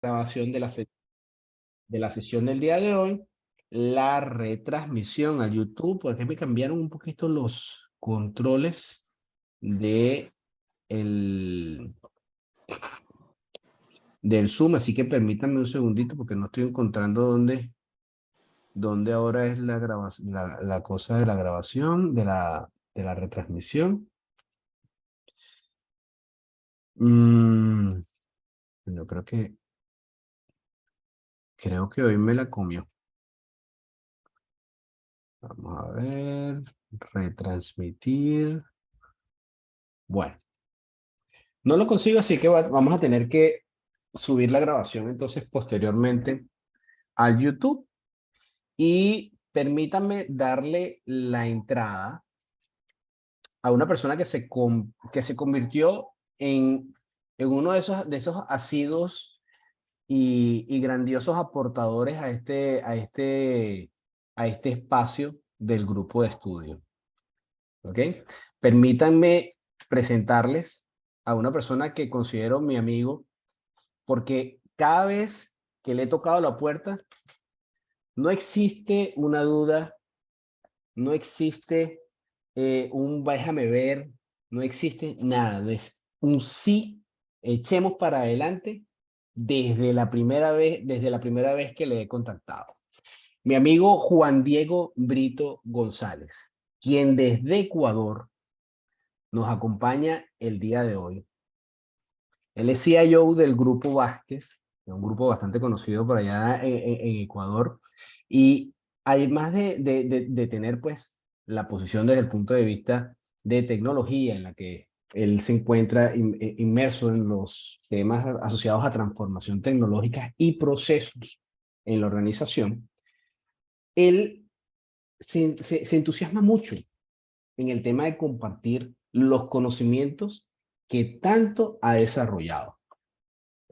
Grabación de la sesión del día de hoy, la retransmisión a YouTube, porque me cambiaron un poquito los controles de el, del Zoom, así que permítanme un segundito porque no estoy encontrando dónde ahora es la grabación, la cosa de la grabación, de la retransmisión. Yo creo que hoy me la comió. Vamos a ver, retransmitir. Bueno, no lo consigo, así que vamos a tener que subir la grabación entonces posteriormente al YouTube y permítanme darle la entrada a una persona que se convirtió en uno de esos asiduos y grandiosos aportadores a este espacio del grupo de estudio. ¿Ok? Permítanme presentarles a una persona que considero mi amigo, porque cada vez que le he tocado la puerta, no existe una duda, no existe un déjame ver, no existe nada, es un sí, echemos para adelante desde la primera vez que le he contactado. Mi amigo Juan Diego Brito González, quien desde Ecuador nos acompaña el día de hoy. Él es CIO del Grupo Vázquez, un grupo bastante conocido por allá en Ecuador, y además de tener pues la posición desde el punto de vista de tecnología en la que él se encuentra inmerso en los temas asociados a transformación tecnológica y procesos en la organización, él se entusiasma mucho en el tema de compartir los conocimientos que tanto ha desarrollado.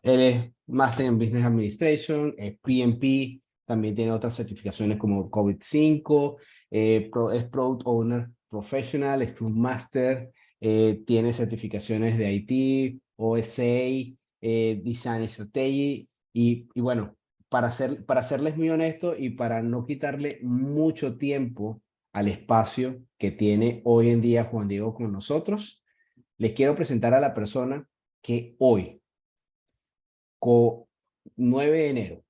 Él es Master en Business Administration, es PMP, también tiene otras certificaciones como COVID-5, es Product Owner Professional, Scrum Master, tiene certificaciones de IT, OSA, Design Strategy, y bueno, para serles muy honesto y para no quitarle mucho tiempo al espacio que tiene hoy en día Juan Diego con nosotros, les quiero presentar a la persona que hoy, con 9 de enero,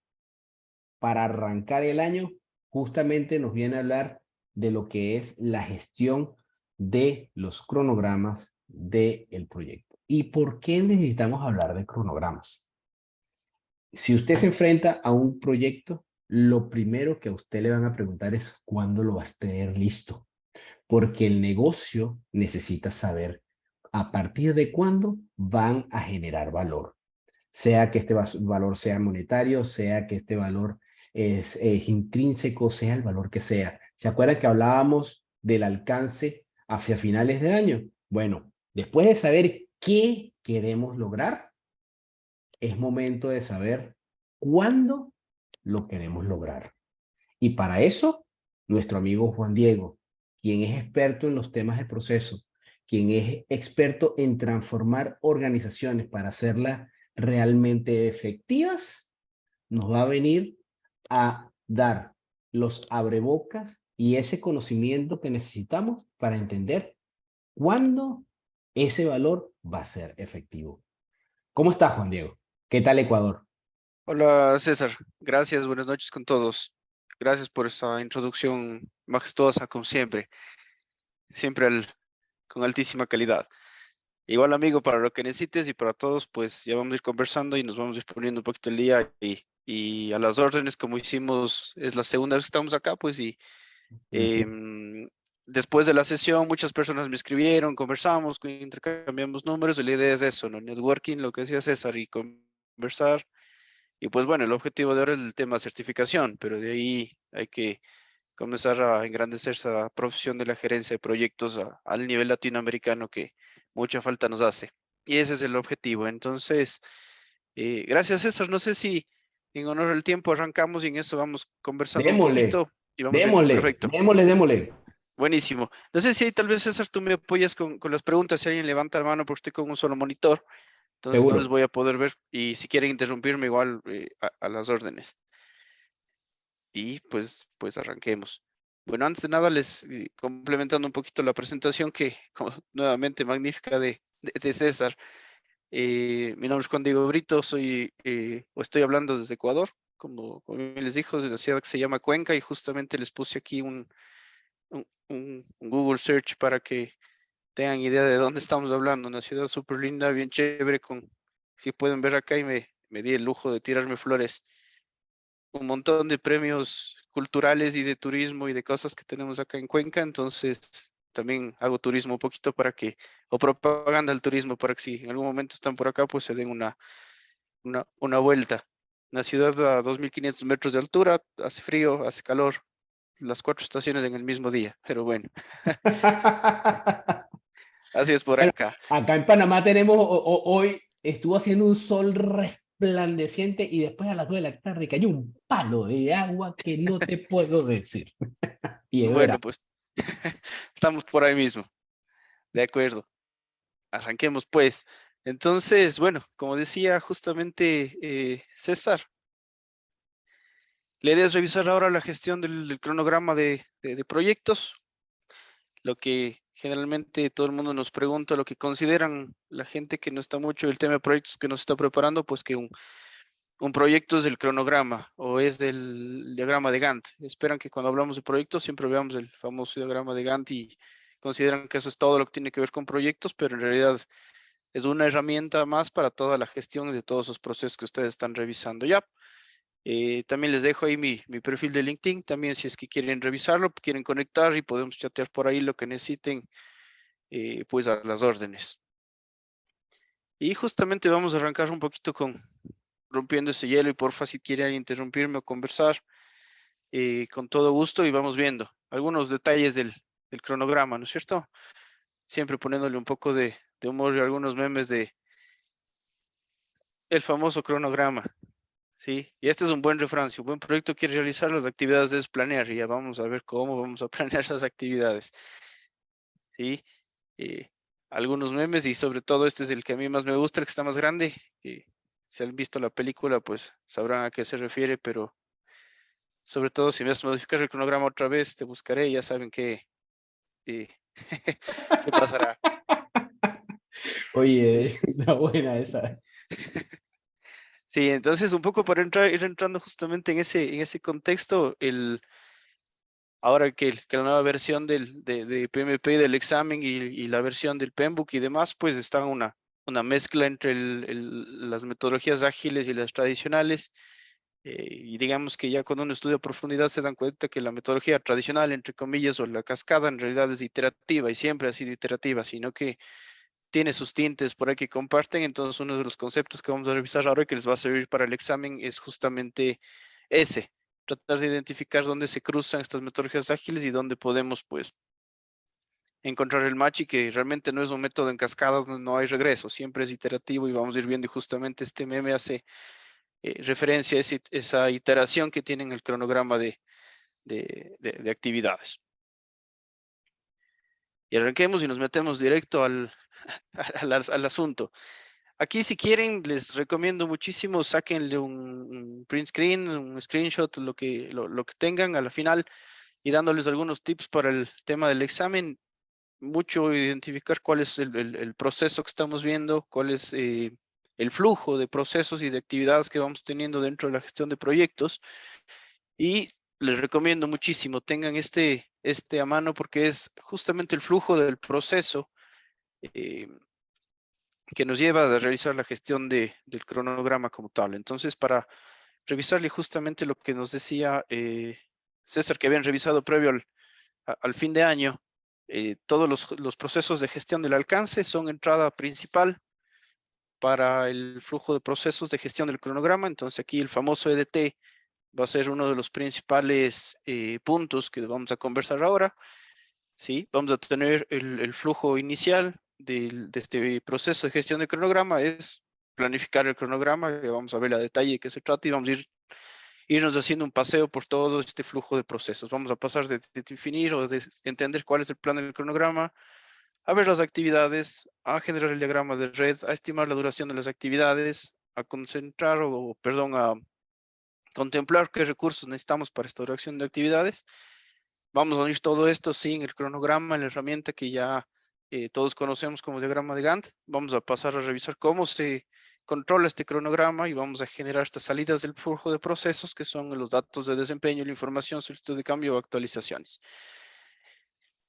para arrancar el año, justamente nos viene a hablar de lo que es la gestión de los cronogramas del proyecto. ¿Y por qué necesitamos hablar de cronogramas? Si usted se enfrenta a un proyecto, lo primero que a usted le van a preguntar es cuándo lo vas a tener listo, porque el negocio necesita saber a partir de cuándo van a generar valor, sea que este valor sea monetario, sea que este valor es intrínseco, sea el valor que sea. ¿Se acuerdan que hablábamos del alcance hacia finales de año? Bueno, después de saber qué queremos lograr, es momento de saber cuándo lo queremos lograr. Y para eso, nuestro amigo Juan Diego, quien es experto en los temas de proceso, quien es experto en transformar organizaciones para hacerlas realmente efectivas, nos va a venir a dar los abrebocas y ese conocimiento que necesitamos para entender cuándo ese valor va a ser efectivo. ¿Cómo estás, Juan Diego? ¿Qué tal Ecuador? Hola César, gracias, buenas noches con todos. Gracias por esa introducción majestuosa, como siempre, siempre con altísima calidad. Igual amigo, para lo que necesites y para todos, pues ya vamos a ir conversando y nos vamos a ir poniendo un poquito el día y a las órdenes como hicimos, es la segunda vez que estamos acá, pues y Sí. em, después de la sesión muchas personas me escribieron, conversamos, intercambiamos números y la idea es eso, ¿no? Networking, lo que decía César, y conversar. Y pues bueno, el objetivo de ahora es el tema certificación, pero de ahí hay que comenzar a engrandecer esa profesión de la gerencia de proyectos al nivel latinoamericano que mucha falta nos hace. Y ese es el objetivo. Entonces, gracias César. No sé si en honor al tiempo arrancamos y en eso vamos conversando un Démosle, poquito y vamos viendo. démosle, Perfecto. démosle. Buenísimo. No sé si ahí tal vez César tú me apoyas con las preguntas, si alguien levanta la mano porque estoy con un solo monitor. Entonces no les Seguro. voy a poder ver y si quieren interrumpirme igual a las órdenes. Y pues arranquemos. Bueno, antes de nada les complementando un poquito la presentación que como, nuevamente magnífica de César. Mi nombre es Juan Diego Brito, o estoy hablando desde Ecuador, como bien les dijo, de una ciudad que se llama Cuenca y justamente les puse aquí un Google Search para que tengan idea de dónde estamos hablando. Una ciudad súper linda, bien chévere, si pueden ver acá y me di el lujo de tirarme flores. Un montón de premios culturales y de turismo y de cosas que tenemos acá en Cuenca, entonces también hago turismo un poquito o propaganda del turismo para que si en algún momento están por acá, pues se den una vuelta. Una ciudad a 2.500 metros de altura, hace frío, hace calor, las 4 estaciones en el mismo día, pero bueno, así es por Bueno, acá. acá en Panamá tenemos, hoy estuvo haciendo un sol resplandeciente y después a las 2 de la tarde cayó un palo de agua que no te puedo decir. Bueno, Piedra. pues estamos por ahí mismo, de acuerdo. Arranquemos pues. Entonces, bueno, como decía justamente César, la idea es revisar ahora la gestión del cronograma de proyectos, lo que generalmente todo el mundo nos pregunta, lo que consideran la gente que no está mucho en el tema de proyectos que nos está preparando, pues que un proyecto es el cronograma o es del diagrama de Gantt. Esperan que cuando hablamos de proyectos siempre veamos el famoso diagrama de Gantt y consideran que eso es todo lo que tiene que ver con proyectos, pero en realidad es una herramienta más para toda la gestión de todos esos procesos que ustedes están revisando ya. También les dejo ahí mi perfil de LinkedIn, también si es que quieren revisarlo, quieren conectar y podemos chatear por ahí lo que necesiten, pues a las órdenes. Y justamente vamos a arrancar un poquito con rompiendo ese hielo y porfa si quieren interrumpirme o conversar, con todo gusto y vamos viendo algunos detalles del cronograma, ¿no es cierto? Siempre poniéndole un poco de humor y algunos memes de el famoso cronograma. Sí, y este es un buen refrán. Si un buen proyecto quiere realizar, las actividades debes planear y ya vamos a ver cómo vamos a planear esas actividades. Sí, eh, algunos memes y sobre todo este es el que a mí más me gusta, el que está más grande. Si han visto la película, pues sabrán a qué se refiere, pero sobre todo si me vas a modificar el cronograma otra vez, te buscaré y ya saben eh, qué pasará. Oye, Sí. está buena esa. Sí, entonces un poco para ir entrando justamente en ese contexto, ahora que la nueva versión de PMP del examen y la versión del PMBOK y demás, pues está una mezcla entre las metodologías ágiles y las tradicionales. Y digamos que ya cuando uno estudia a profundidad se dan cuenta que la metodología tradicional, entre comillas, o la cascada en realidad es iterativa y siempre ha sido iterativa, sino que tiene sus tintes por ahí que comparten. Entonces uno de los conceptos que vamos a revisar ahora y que les va a servir para el examen es justamente ese, tratar de identificar dónde se cruzan estas metodologías ágiles y dónde podemos, pues, encontrar el match y que realmente no es un método en cascadas, no hay regreso, siempre es iterativo y vamos a ir viendo y justamente este meme hace referencia a esa iteración que tienen el cronograma de actividades. Y arranquemos y nos metemos directo al asunto. Aquí si quieren les recomiendo muchísimo, sáquenle un print screen, un screenshot, lo que tengan a la final y dándoles algunos tips para el tema del examen. Mucho identificar cuál es el proceso que estamos viendo, cuál es el flujo de procesos y de actividades que vamos teniendo dentro de la gestión de proyectos. Y les recomiendo muchísimo, tengan este a mano porque es justamente el flujo del proceso eh, que nos lleva a realizar la gestión del cronograma como tal. Entonces, para revisarle justamente lo que nos decía César, que habían revisado previo al fin de año, todos los procesos de gestión del alcance son entrada principal para el flujo de procesos de gestión del cronograma. Entonces, aquí el famoso EDT va a ser uno de los principales puntos que vamos a conversar ahora. ¿Sí? Vamos a tener el flujo inicial de este proceso de gestión de cronograma, es planificar el cronograma, que vamos a ver a detalle de qué se trata y vamos a irnos haciendo un paseo por todo este flujo de procesos. Vamos a pasar de definir o de entender cuál es el plan del cronograma, a ver las actividades, a generar el diagrama de red, a estimar la duración de las actividades, a concentrar a contemplar qué recursos necesitamos para esta duración de actividades. Vamos a unir todo esto, sí, en el cronograma, en la herramienta que ya todos conocemos como diagrama de Gantt. Vamos a pasar a revisar cómo se controla este cronograma y vamos a generar estas salidas del flujo de procesos, que son los datos de desempeño, la información, solicitud de cambio o actualizaciones.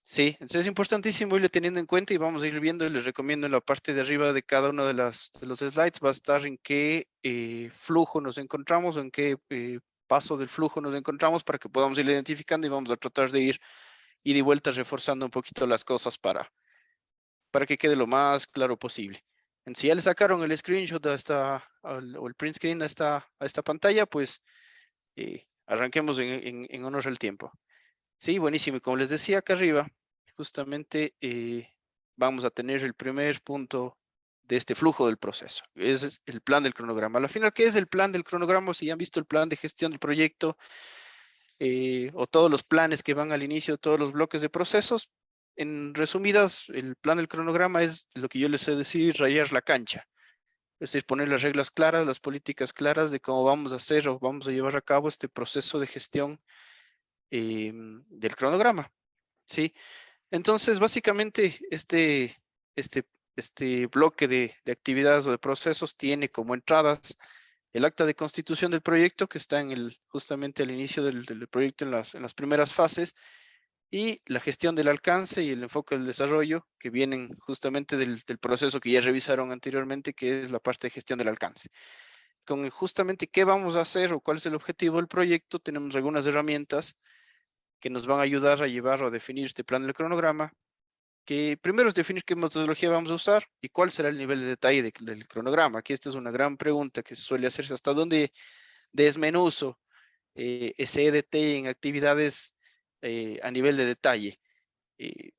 Sí, entonces es importantísimo irlo teniendo en cuenta y vamos a ir viendo. Les recomiendo en la parte de arriba de cada uno de los slides va a estar en qué flujo nos encontramos o en qué paso del flujo nos encontramos para que podamos ir identificando y vamos a tratar de ir y de vuelta reforzando un poquito las cosas para que quede lo más claro posible. En si ya le sacaron el screenshot o el print screen a esta pantalla, pues arranquemos en honor al tiempo. Sí, buenísimo. Y como les decía acá arriba, justamente vamos a tener el primer punto de este flujo del proceso. Es el plan del cronograma. Al final, ¿qué es el plan del cronograma? Si ya han visto el plan de gestión del proyecto o todos los planes que van al inicio, todos los bloques de procesos, en resumidas, el plan del cronograma es lo que yo les sé decir, rayar la cancha. Es decir, poner las reglas claras, las políticas claras de cómo vamos a hacer o vamos a llevar a cabo este proceso de gestión del cronograma. ¿Sí? Entonces, básicamente, este bloque de actividades o de procesos tiene como entradas el acta de constitución del proyecto, que está justamente al inicio del proyecto en las primeras fases, y la gestión del alcance y el enfoque del desarrollo, que vienen justamente del proceso que ya revisaron anteriormente, que es la parte de gestión del alcance. Con justamente qué vamos a hacer o cuál es el objetivo del proyecto, tenemos algunas herramientas que nos van a ayudar a llevar o a definir este plan del cronograma, que primero es definir qué metodología vamos a usar y cuál será el nivel de detalle del cronograma. Aquí esta es una gran pregunta que suele hacerse: ¿hasta dónde desmenuzo ese EDT en actividades a nivel de detalle?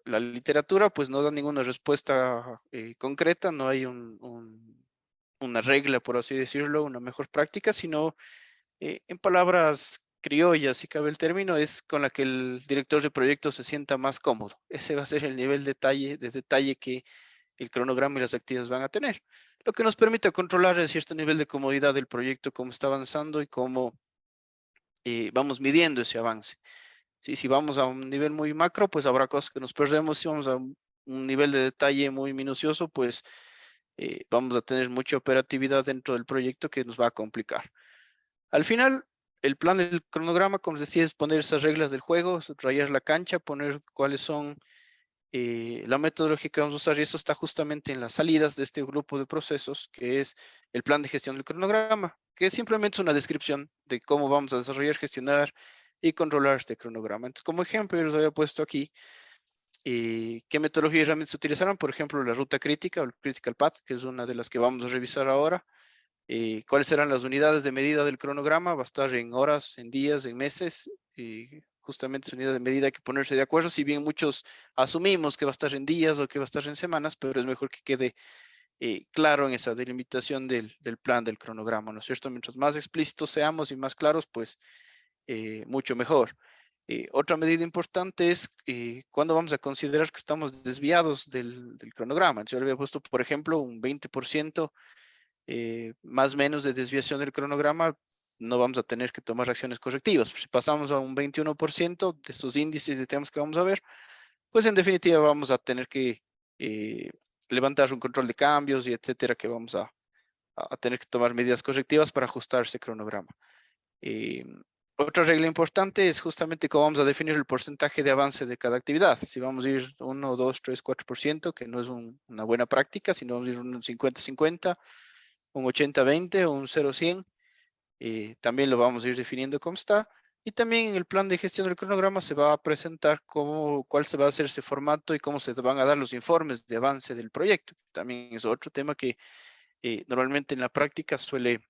La literatura pues no da ninguna respuesta concreta, no hay una regla, por así decirlo, una mejor práctica, sino en palabras criollas, si cabe el término, es con la que el director de proyecto se sienta más cómodo. Ese va a ser el nivel de detalle que el cronograma y las actividades van a tener, lo que nos permite controlar el cierto nivel de comodidad del proyecto, cómo está avanzando y cómo vamos midiendo ese avance. ¿Sí? Si vamos a un nivel muy macro, pues habrá cosas que nos perdemos. Si vamos a un nivel de detalle muy minucioso, pues vamos a tener mucha operatividad dentro del proyecto que nos va a complicar. Al final, el plan del cronograma, como les decía, es poner esas reglas del juego, rayar la cancha, poner cuáles son la metodología que vamos a usar, y eso está justamente en las salidas de este grupo de procesos, que es el plan de gestión del cronograma, que es simplemente una descripción de cómo vamos a desarrollar, gestionar y controlar este cronograma. Entonces, como ejemplo, yo les había puesto aquí qué metodología y herramientas se utilizarán. Por ejemplo, la ruta crítica o el critical path, que es una de las que vamos a revisar ahora. ¿Cuáles serán las unidades de medida del cronograma? Va a estar en horas, en días, en meses. Justamente esa unidad de medida hay que ponerse de acuerdo, si bien muchos asumimos que va a estar en días o que va a estar en semanas, pero es mejor que quede claro en esa delimitación del plan del cronograma, ¿no es cierto? Mientras más explícitos seamos y más claros, pues mucho mejor. Otra medida importante es cuándo vamos a considerar que estamos desviados del cronograma. Yo le había puesto, por ejemplo, un 20% más o menos de desviación del cronograma, no vamos a tener que tomar acciones correctivas. Si pasamos a un 21% de estos índices de temas que vamos a ver, pues en definitiva vamos a tener que levantar un control de cambios y etcétera, que vamos a tener que tomar medidas correctivas para ajustar ese cronograma. Otra regla importante es justamente cómo vamos a definir el porcentaje de avance de cada actividad. Si vamos a ir 1, 2, 3, 4%, que no es una buena práctica, sino vamos a ir un 50-50, un 80-20 o un 0-100. También lo vamos a ir definiendo cómo está. Y también en el plan de gestión del cronograma se va a presentar cuál se va a hacer ese formato y cómo se van a dar los informes de avance del proyecto. También es otro tema que normalmente en la práctica suele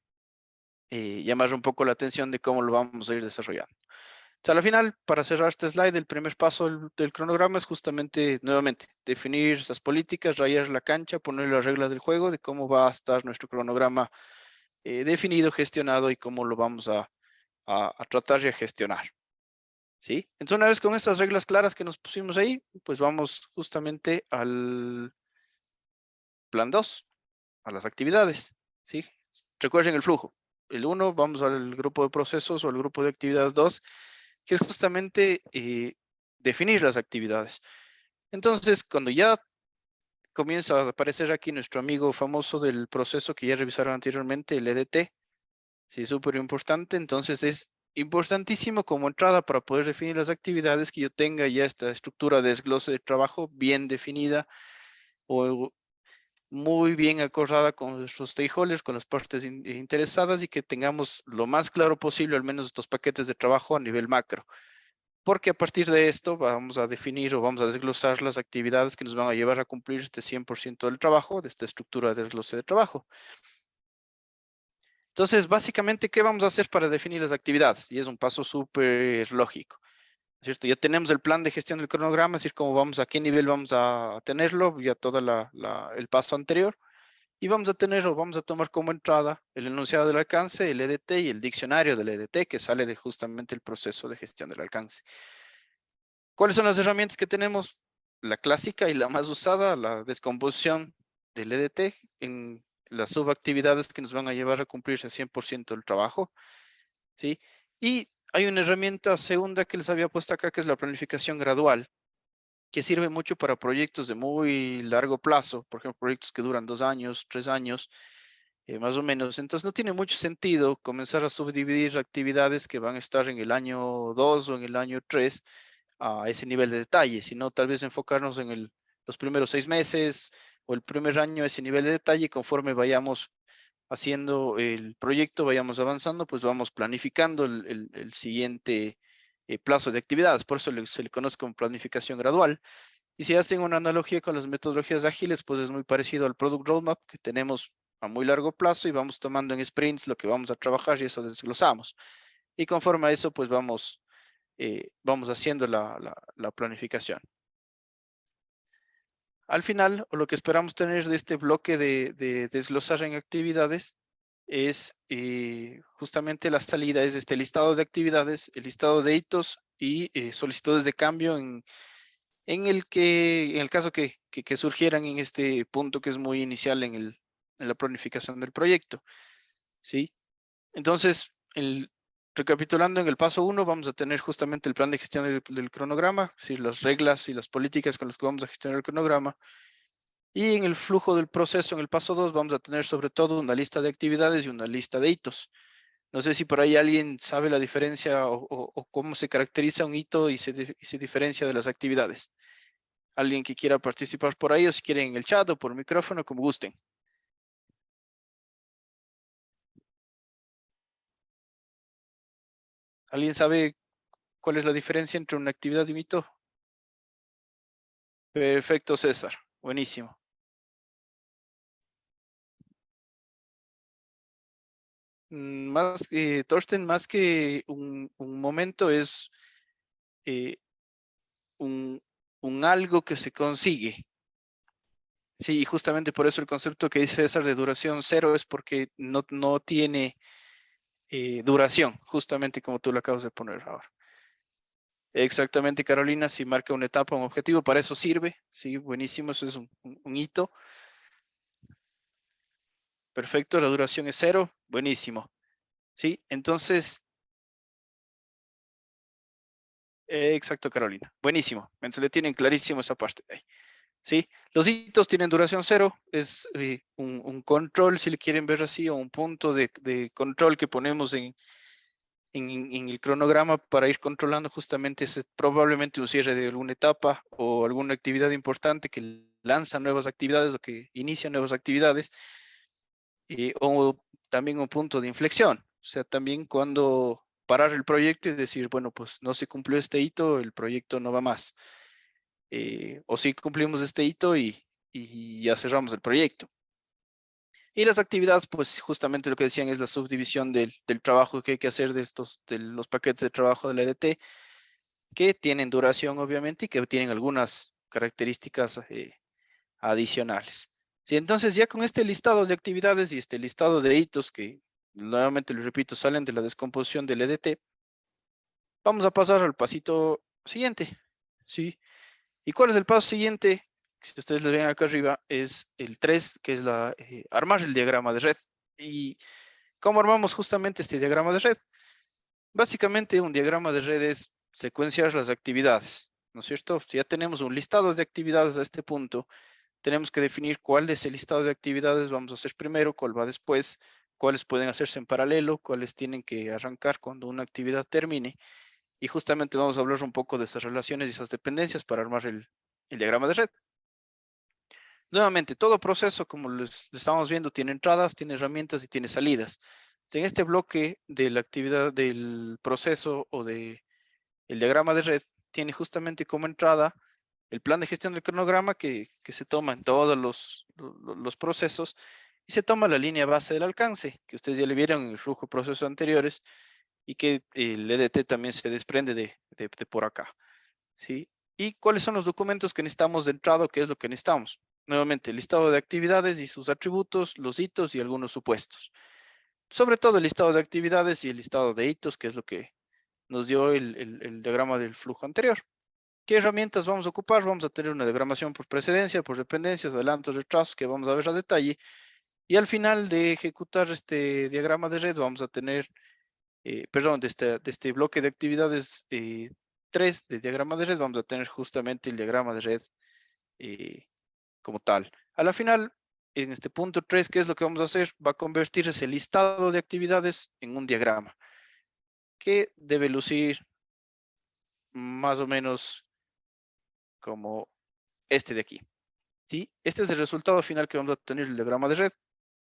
llamar un poco la atención de cómo lo vamos a ir desarrollando. O sea, al final, para cerrar este slide, el primer paso del cronograma es justamente, nuevamente, definir esas políticas, rayar la cancha, poner las reglas del juego de cómo va a estar nuestro cronograma definido, gestionado y cómo lo vamos a tratar y a gestionar. ¿Sí? Entonces, una vez con estas reglas claras que nos pusimos ahí, pues vamos justamente al plan 2, a las actividades, ¿sí? Recuerden el flujo. El 1, vamos al grupo de procesos o al grupo de actividades 2, que es justamente definir las actividades. Entonces, cuando ya comienza a aparecer aquí nuestro amigo famoso del proceso que ya revisaron anteriormente, el EDT, sí, súper importante. Entonces es importantísimo como entrada para poder definir las actividades que yo tenga ya esta estructura de desglose de trabajo bien definida o muy bien acordada con nuestros stakeholders, con las partes interesadas y que tengamos lo más claro posible al menos estos paquetes de trabajo a nivel macro. Porque a partir de esto vamos a definir o vamos a desglosar las actividades que nos van a llevar a cumplir este 100% del trabajo, de esta estructura de desglose de trabajo. Entonces, básicamente, ¿qué vamos a hacer para definir las actividades? Y es un paso súper lógico, ¿cierto? Ya tenemos el plan de gestión del cronograma, es decir, cómo vamos, a qué nivel vamos a tenerlo, ya todo el paso anterior. Y vamos a tener o vamos a tomar como entrada el enunciado del alcance, el EDT y el diccionario del EDT que sale de justamente el proceso de gestión del alcance. ¿Cuáles son las herramientas que tenemos? La clásica y la más usada, la descomposición del EDT en las subactividades que nos van a llevar a cumplirse 100% del trabajo, ¿sí? Y hay una herramienta segunda que les había puesto acá, que es la planificación gradual, que sirve mucho para proyectos de muy largo plazo, por ejemplo, proyectos que duran 2 años, 3 años, más o menos. Entonces no tiene mucho sentido comenzar a subdividir actividades que van a estar en el año 2 o en el año 3 a ese nivel de detalle, sino tal vez enfocarnos en los primeros 6 meses o el primer año a ese nivel de detalle. Conforme vayamos haciendo el proyecto, vayamos avanzando, pues vamos planificando el siguiente plazo de actividades. Por eso se le conoce como planificación gradual. Y si hacen una analogía con las metodologías ágiles, pues es muy parecido al Product Roadmap que tenemos a muy largo plazo y vamos tomando en sprints lo que vamos a trabajar y eso desglosamos. Y conforme a eso, pues vamos haciendo la planificación. Al final, lo que esperamos tener de este bloque de desglosar en actividades es justamente la salida, es este listado de actividades, el listado de hitos y solicitudes de cambio en el caso que surgieran en este punto que es muy inicial en la planificación del proyecto, ¿sí? Entonces, recapitulando en el paso 1, vamos a tener justamente el plan de gestión del cronograma, es decir, las reglas y las políticas con las que vamos a gestionar el cronograma. Y en el flujo del proceso, en el paso 2, vamos a tener sobre todo una lista de actividades y una lista de hitos. No sé si por ahí alguien sabe la diferencia o cómo se caracteriza un hito y se diferencia de las actividades. Alguien que quiera participar por ahí o si quieren en el chat o por micrófono, como gusten. ¿Alguien sabe cuál es la diferencia entre una actividad y un hito? Perfecto, César. Buenísimo. Torsten, más que un momento es eh, un, un algo que se consigue. Sí, y justamente por eso el concepto que dice César de duración cero es porque no tiene duración, justamente como tú lo acabas de poner ahora. Exactamente, Carolina, si marca una etapa, un objetivo, para eso sirve. Sí, buenísimo, eso es un hito. Perfecto, la duración es cero, buenísimo. Sí, entonces, exacto, Carolina, buenísimo. Se le tienen clarísimo esa parte de ahí. Sí, los hitos tienen duración cero, es un control, si le quieren ver así, o un punto de control que ponemos en el cronograma para ir controlando justamente ese, probablemente un cierre de alguna etapa o alguna actividad importante que lanza nuevas actividades o que inicia nuevas actividades, o también un punto de inflexión, o sea, también cuando parar el proyecto y decir, bueno, pues no se cumplió este hito, el proyecto no va más, o sí cumplimos este hito y ya cerramos el proyecto. Y las actividades, pues justamente lo que decían es la subdivisión del trabajo que hay que hacer de los paquetes de trabajo del EDT, que tienen duración obviamente y que tienen algunas características adicionales. Sí, entonces ya con este listado de actividades y este listado de hitos que nuevamente les repito salen de la descomposición del EDT, Vamos a pasar al pasito siguiente, ¿sí? ¿Y cuál es el paso siguiente? Si ustedes lo ven acá arriba, es el 3, que es armar el diagrama de red. ¿Y cómo armamos justamente este diagrama de red? Básicamente, un diagrama de red es secuenciar las actividades, ¿no es cierto? Si ya tenemos un listado de actividades a este punto, tenemos que definir cuál de ese listado de actividades vamos a hacer primero, cuál va después, cuáles pueden hacerse en paralelo, cuáles tienen que arrancar cuando una actividad termine. Y justamente vamos a hablar un poco de esas relaciones y esas dependencias para armar el diagrama de red. Nuevamente, todo proceso, como les estamos viendo, tiene entradas, tiene herramientas y tiene salidas. En este bloque de la actividad del proceso o del diagrama de red, tiene justamente como entrada el plan de gestión del cronograma que se toma en todos los procesos y se toma la línea base del alcance, que ustedes ya le vieron en el flujo de procesos anteriores y que el EDT también se desprende de por acá, ¿sí? ¿Y cuáles son los documentos que necesitamos de entrada? ¿Qué es lo que necesitamos? Nuevamente, el listado de actividades y sus atributos, los hitos y algunos supuestos. Sobre todo el listado de actividades y el listado de hitos, que es lo que nos dio el diagrama del flujo anterior. ¿Qué herramientas vamos a ocupar? Vamos a tener una diagramación por precedencia, por dependencias, adelantos, retrasos, que vamos a ver a detalle. Y al final de ejecutar este diagrama de red, vamos a tener, perdón, de este bloque de actividades 3 de diagrama de red, vamos a tener justamente el diagrama de red como tal. A la final, en este punto 3, ¿qué es lo que vamos a hacer? Va a convertir ese listado de actividades en un diagrama que debe lucir más o menos como este de aquí. ¿Sí? Este es el resultado final que vamos a tener el diagrama de red.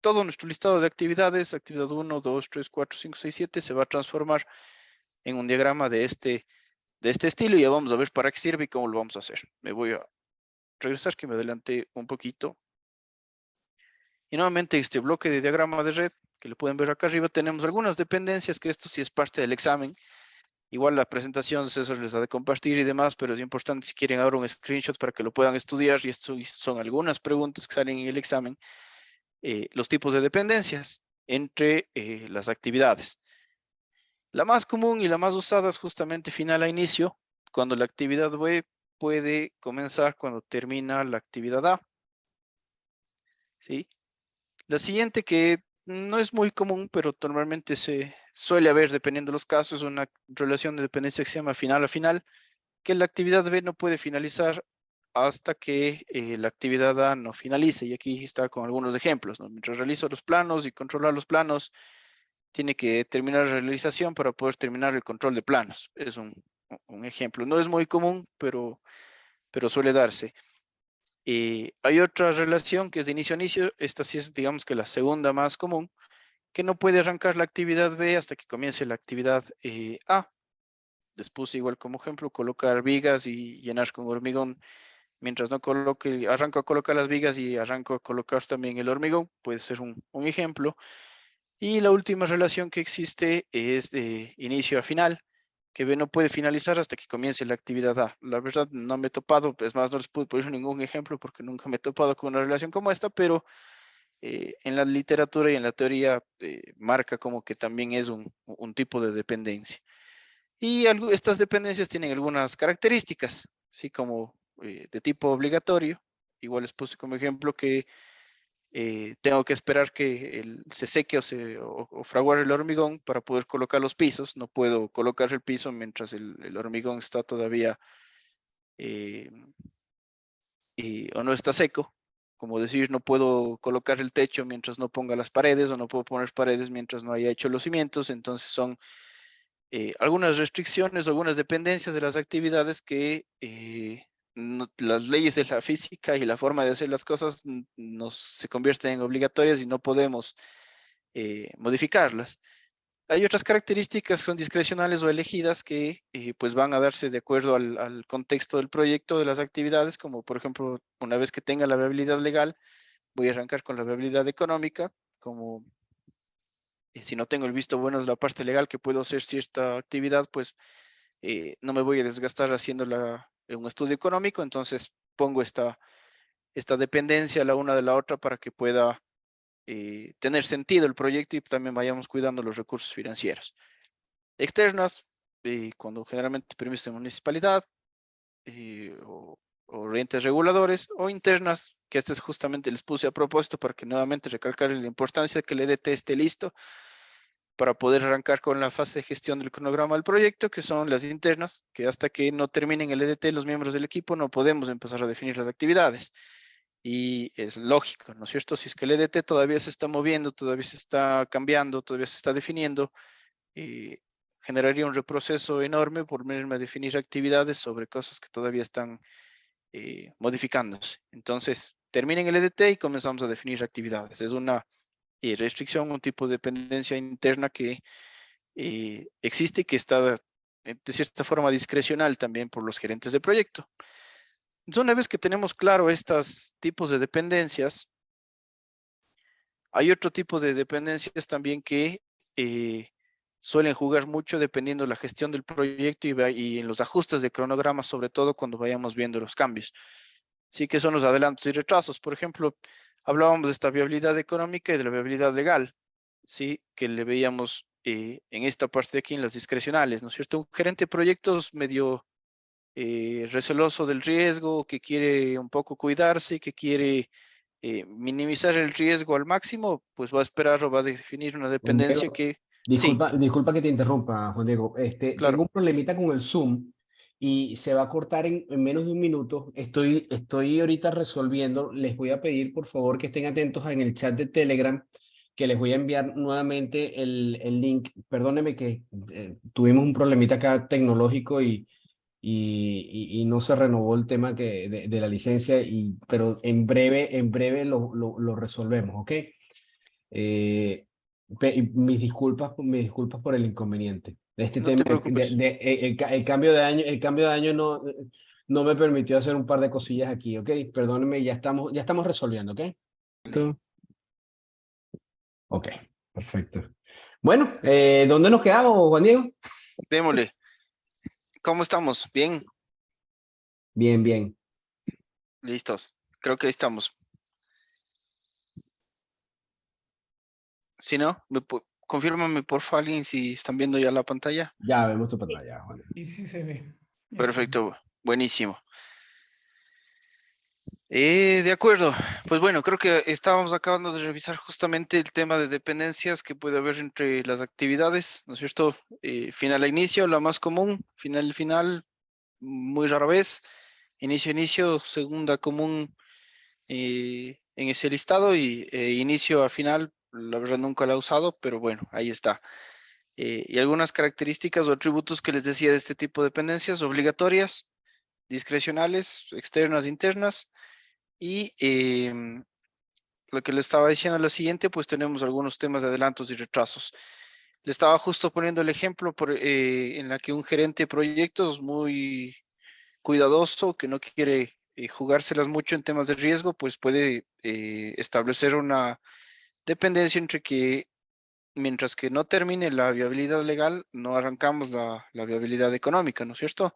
Todo nuestro listado de actividades, actividad 1, 2, 3, 4, 5, 6, 7, se va a transformar en un diagrama de este estilo y ya vamos a ver para qué sirve y cómo lo vamos a hacer. Me voy a regresar, que me adelante un poquito. Y nuevamente este bloque de diagrama de red, que lo pueden ver acá arriba, tenemos algunas dependencias, que esto sí es parte del examen. Igual la presentación César les ha de compartir y demás, pero es importante si quieren ahora un screenshot para que lo puedan estudiar, y esto son algunas preguntas que salen en el examen. Los tipos de dependencias entre las actividades. La más común y la más usada es justamente final a inicio, cuando la actividad B puede comenzar cuando termina la actividad A. ¿Sí? La siguiente, que no es muy común, pero normalmente se suele haber, dependiendo de los casos, es una relación de dependencia que se llama final a final, que la actividad B no puede finalizar hasta que la actividad A no finalice. Y aquí está con algunos ejemplos, ¿no? Mientras realizo los planos y controlar los planos, tiene que terminar la realización para poder terminar el control de planos. Es un ejemplo. No es muy común, pero suele darse. Hay otra relación que es de inicio a inicio. Esta sí es, digamos, que la segunda más común, que no puede arrancar la actividad B hasta que comience la actividad A. Les puse igual como ejemplo, colocar vigas y llenar con hormigón. Mientras no coloque, arranco a colocar las vigas y arranco a colocar también el hormigón, puede ser un ejemplo. Y la última relación que existe es de inicio a final, que B no puede finalizar hasta que comience la actividad A. La verdad no me he topado, es más, no les puedo poner ningún ejemplo porque nunca me he topado con una relación como esta, pero en la literatura y en la teoría marca como que también es un tipo de dependencia. Y estas dependencias tienen algunas características, así como de tipo obligatorio. Igual les puse como ejemplo que tengo que esperar que se seque o fraguar el hormigón para poder colocar los pisos. No puedo colocar el piso mientras el hormigón está todavía eh, o no está seco. Como decir, no puedo colocar el techo mientras no ponga las paredes, o no puedo poner paredes mientras no haya hecho los cimientos. Entonces son algunas restricciones, algunas dependencias de las actividades que las leyes de la física y la forma de hacer las cosas se convierten en obligatorias y no podemos modificarlas. Hay otras características que son discrecionales o elegidas que pues van a darse de acuerdo al contexto del proyecto, de las actividades, como por ejemplo, una vez que tenga la viabilidad legal, voy a arrancar con la viabilidad económica, como si no tengo el visto bueno de la parte legal que puedo hacer cierta actividad, pues no me voy a desgastar haciéndola en un estudio económico, entonces pongo esta dependencia la una de la otra para que pueda tener sentido el proyecto y también vayamos cuidando los recursos financieros. Externas, cuando generalmente permisos de municipalidad, o entes reguladores, o internas, que este es justamente les puse a propósito para que nuevamente recalcar la importancia de que el EDT esté listo para poder arrancar con la fase de gestión del cronograma del proyecto, que son las internas, que hasta que no terminen el EDT los miembros del equipo no podemos empezar a definir las actividades. Y es lógico, ¿no es cierto? Si es que el EDT todavía se está moviendo, todavía se está cambiando, todavía se está definiendo, generaría un reproceso enorme por menos definir actividades sobre cosas que todavía están modificándose. Entonces, terminen el EDT y comenzamos a definir actividades. Es una restricción, un tipo de dependencia interna que existe y que está de cierta forma discrecional también por los gerentes de proyecto. Entonces, una vez que tenemos claro estos tipos de dependencias, hay otro tipo de dependencias también que suelen jugar mucho dependiendo de la gestión del proyecto y en los ajustes de cronograma, sobre todo cuando vayamos viendo los cambios. Sí, que son los adelantos y retrasos. Por ejemplo, hablábamos de esta viabilidad económica y de la viabilidad legal, sí, que le veíamos en esta parte de aquí en las discrecionales, ¿no es cierto? Un gerente de proyectos medio receloso del riesgo, que quiere un poco cuidarse, que quiere minimizar el riesgo al máximo, pues va a esperar o va a definir una Juan dependencia Diego, que sí, disculpa que te interrumpa, Juan Diego. Tengo claro, un problemita con el Zoom y se va a cortar en menos de un minuto. Estoy ahorita resolviendo. Les voy a pedir, por favor, que estén atentos en el chat de Telegram, que les voy a enviar nuevamente el link. Perdóneme que tuvimos un problemita acá tecnológico y no se renovó el tema de la licencia, pero en breve lo resolvemos, ¿ok? Eh, mis disculpas por el inconveniente. Este no tema, te preocupes. el cambio de año no me permitió hacer un par de cosillas aquí, ¿ok? Perdónenme, ya estamos resolviendo, ¿ok? Listo. Ok, perfecto. Bueno, ¿dónde nos quedamos, Juan Diego? Démosle. ¿Cómo estamos? Bien, Bien, bien. listos. Creo que ahí estamos. Si no, confírmame porfa alguien si están viendo ya la pantalla. Ya vemos tu pantalla, Juan. Y sí se ve. Ya está. Perfecto, buenísimo. De acuerdo, pues bueno, creo que estábamos acabando de revisar justamente el tema de dependencias que puede haber entre las actividades, ¿no es cierto? Final a inicio, la más común, final final, muy rara vez, inicio a inicio, segunda común en ese listado y inicio a final, la verdad nunca la he usado, pero bueno, ahí está. Y algunas características o atributos que les decía de este tipo de dependencias, obligatorias, discrecionales, externas, internas. Y lo que le estaba diciendo lo siguiente, pues tenemos algunos temas de adelantos y retrasos. Le estaba justo poniendo el ejemplo en la que un gerente de proyectos muy cuidadoso, que no quiere jugárselas mucho en temas de riesgo, pues puede establecer una dependencia entre que mientras que no termine la viabilidad legal, no arrancamos la viabilidad económica, ¿no es cierto?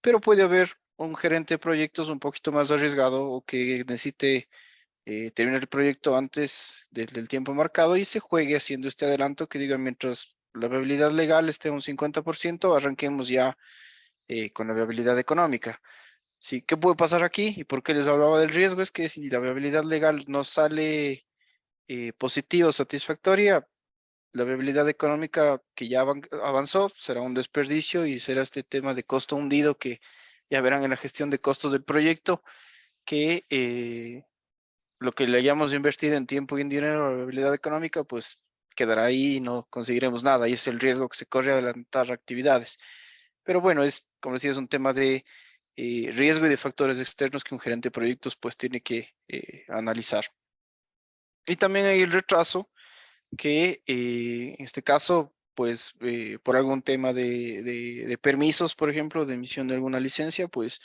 Pero puede haber un gerente de proyectos un poquito más arriesgado o que necesite terminar el proyecto antes del tiempo marcado y se juegue haciendo este adelanto que diga mientras la viabilidad legal esté a un 50%, arranquemos ya con la viabilidad económica. Sí, ¿qué puede pasar aquí? ¿Y por qué les hablaba del riesgo? Es que si la viabilidad legal no sale positiva o satisfactoria, la viabilidad económica que ya avanzó será un desperdicio y será este tema de costo hundido que ya verán en la gestión de costos del proyecto, que lo que le hayamos invertido en tiempo y en dinero a la viabilidad económica, pues quedará ahí y no conseguiremos nada. Y es el riesgo que se corre a adelantar actividades. Pero bueno, como decía, es un tema de riesgo y de factores externos que un gerente de proyectos pues tiene que analizar. Y también hay el retraso, que en este caso, pues por algún tema de permisos, por ejemplo, de emisión de alguna licencia, pues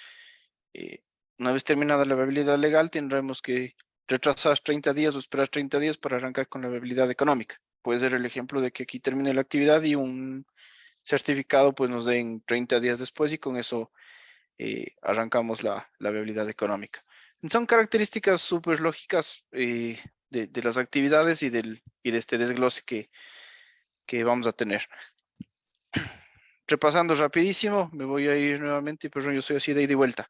eh, una vez terminada la viabilidad legal, tendremos que retrasar 30 días o esperar 30 días para arrancar con la viabilidad económica. Puede ser el ejemplo de que aquí termine la actividad y un certificado pues nos den 30 días después y con eso arrancamos la viabilidad económica. Son características súper lógicas de las actividades y de este desglose que vamos a tener. repasando rapidísimo, me voy a ir nuevamente, pero yo soy así de ida y vuelta,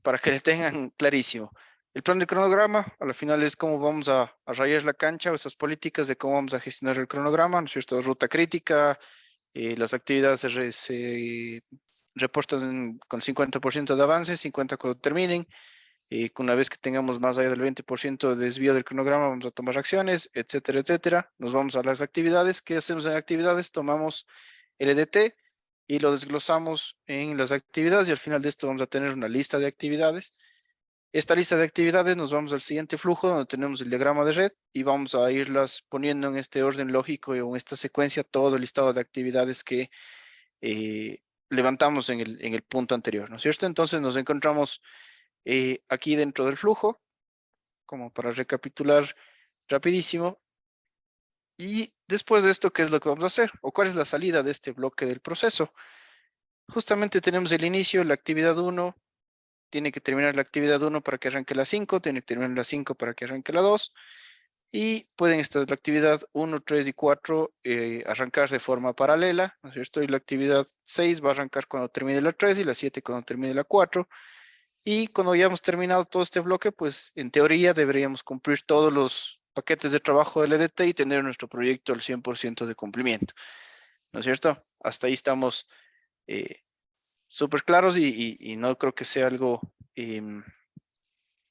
para que le tengan clarísimo. El plan de cronograma, a la final es cómo vamos a rayar la cancha, o esas políticas de cómo vamos a gestionar el cronograma, ¿no es cierto? Ruta crítica, las actividades se reportan con 50% de avance, 50% cuando terminen. Una vez que tengamos más allá del 20% de desvío del cronograma, vamos a tomar acciones, etcétera, etcétera. Nos vamos a las actividades. ¿Qué hacemos en actividades? Tomamos el EDT y lo desglosamos en las actividades y al final de esto vamos a tener una lista de actividades. Esta lista de actividades nos vamos al siguiente flujo donde tenemos el diagrama de red y vamos a irlas poniendo en este orden lógico o en esta secuencia todo el listado de actividades que levantamos en el punto anterior, ¿no es cierto? Entonces nos encontramos aquí dentro del flujo, como para recapitular rapidísimo. Y después de esto, ¿qué es lo que vamos a hacer? ¿O cuál es la salida de este bloque del proceso? Justamente tenemos el inicio, la actividad 1, tiene que terminar la actividad 1 para que arranque la 5, tiene que terminar la 5 para que arranque la 2, y pueden estar la actividad 1, 3 y 4 arrancar de forma paralela, ¿no es cierto? Y la actividad 6 va a arrancar cuando termine la 3 y la 7 cuando termine la 4. Y cuando hayamos terminado todo este bloque, pues en teoría deberíamos cumplir todos los paquetes de trabajo del EDT y tener nuestro proyecto al 100% de cumplimiento, ¿no es cierto? Hasta ahí estamos súper claros y no creo que sea algo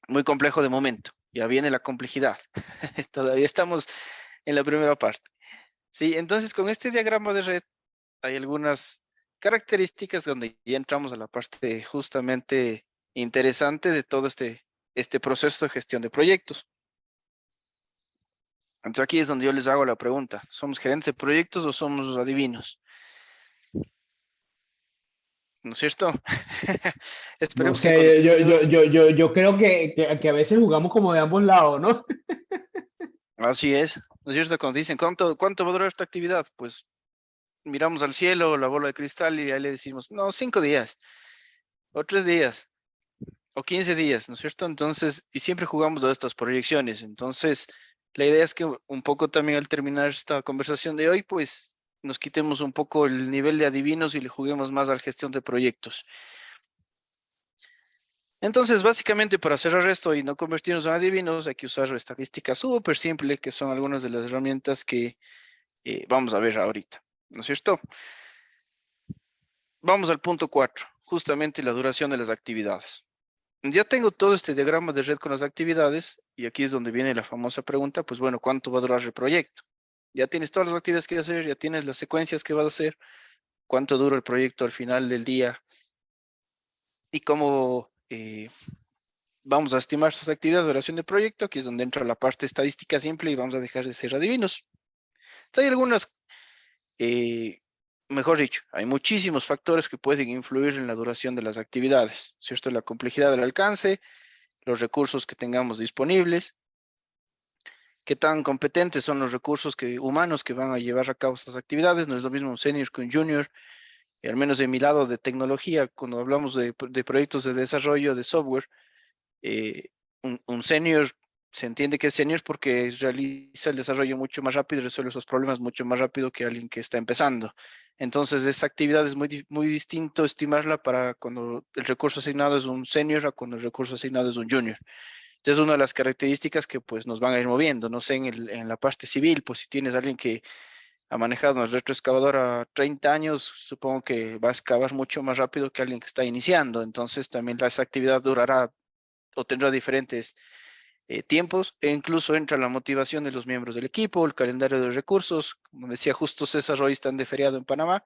muy complejo de momento. Ya viene la complejidad. Todavía estamos en la primera parte. Sí, entonces con este diagrama de red hay algunas características donde ya entramos a la parte justamente interesante de todo este proceso de gestión de proyectos. Entonces aquí es donde yo les hago la pregunta. ¿Somos gerentes de proyectos o somos adivinos? ¿No es cierto? No Esperemos que cuando sé, terminemos... yo creo que a veces jugamos como de ambos lados, ¿no? Así es. ¿No es cierto? Cuando dicen, ¿cuánto va a durar esta actividad? Pues miramos al cielo, la bola de cristal y ahí le decimos, no, 5 días, o 3 días, o 15 días, ¿no es cierto? Entonces, y siempre jugamos de estas proyecciones. Entonces, la idea es que un poco también al terminar esta conversación de hoy, pues nos quitemos un poco el nivel de adivinos y le juguemos más a la gestión de proyectos. Entonces, básicamente para cerrar esto y no convertirnos en adivinos, hay que usar estadística súper simple, que son algunas de las herramientas que vamos a ver ahorita, ¿no es cierto? Vamos al punto 4, justamente la duración de las actividades. Ya tengo todo este diagrama de red con las actividades y aquí es donde viene la famosa pregunta, pues bueno, ¿cuánto va a durar el proyecto? Ya tienes todas las actividades que hacer, ya tienes las secuencias que vas a hacer, cuánto dura el proyecto al final del día y cómo vamos a estimar sus actividades de duración de proyecto, aquí es donde entra la parte estadística simple y vamos a dejar de ser adivinos. Entonces, hay algunas, mejor dicho, hay muchísimos factores que pueden influir en la duración de las actividades, ¿cierto? La complejidad del alcance, los recursos que tengamos disponibles, qué tan competentes son los recursos humanos que van a llevar a cabo estas actividades. No es lo mismo un senior que un junior, y al menos de mi lado de tecnología, cuando hablamos de proyectos de desarrollo de software, un senior se entiende que es senior porque realiza el desarrollo mucho más rápido y resuelve esos problemas mucho más rápido que alguien que está empezando. Entonces, esa actividad es muy distinto estimarla para cuando el recurso asignado es un senior a cuando el recurso asignado es un junior. Entonces, una de las características que pues nos van a ir moviendo, no sé, en la parte civil, pues si tienes a alguien que ha manejado una retroexcavadora 30 años, supongo que va a excavar mucho más rápido que alguien que está iniciando. Entonces, también esa actividad durará o tendrá diferentes tiempos e incluso entra la motivación de los miembros del equipo, el calendario de recursos. Como decía justo César, hoy están de feriado en Panamá.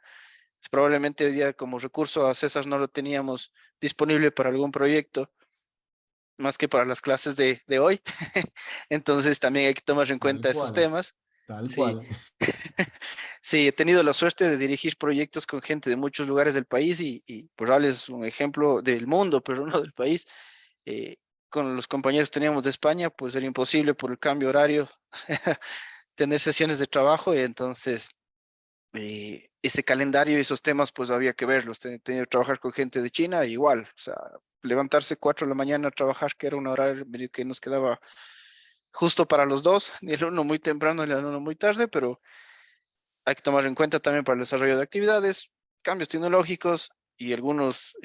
Probablemente hoy día como recurso a César no lo teníamos disponible para algún proyecto, más que para las clases de hoy. Entonces también hay que tomar en Tal cuenta esos cual, temas. tal Sí, cual. sí, he tenido la suerte de dirigir proyectos con gente de muchos lugares del país y por darles un ejemplo del mundo, pero no del país. Eh, con los compañeros que teníamos de España, pues era imposible por el cambio horario tener sesiones de trabajo y entonces ese calendario y esos temas pues había que verlos. Tenía que trabajar con gente de China igual, o sea, levantarse 4 de la mañana a trabajar, que era una hora que nos quedaba justo para los dos, ni el uno muy temprano ni el uno muy tarde, pero hay que tomar en cuenta también para el desarrollo de actividades cambios tecnológicos y algunas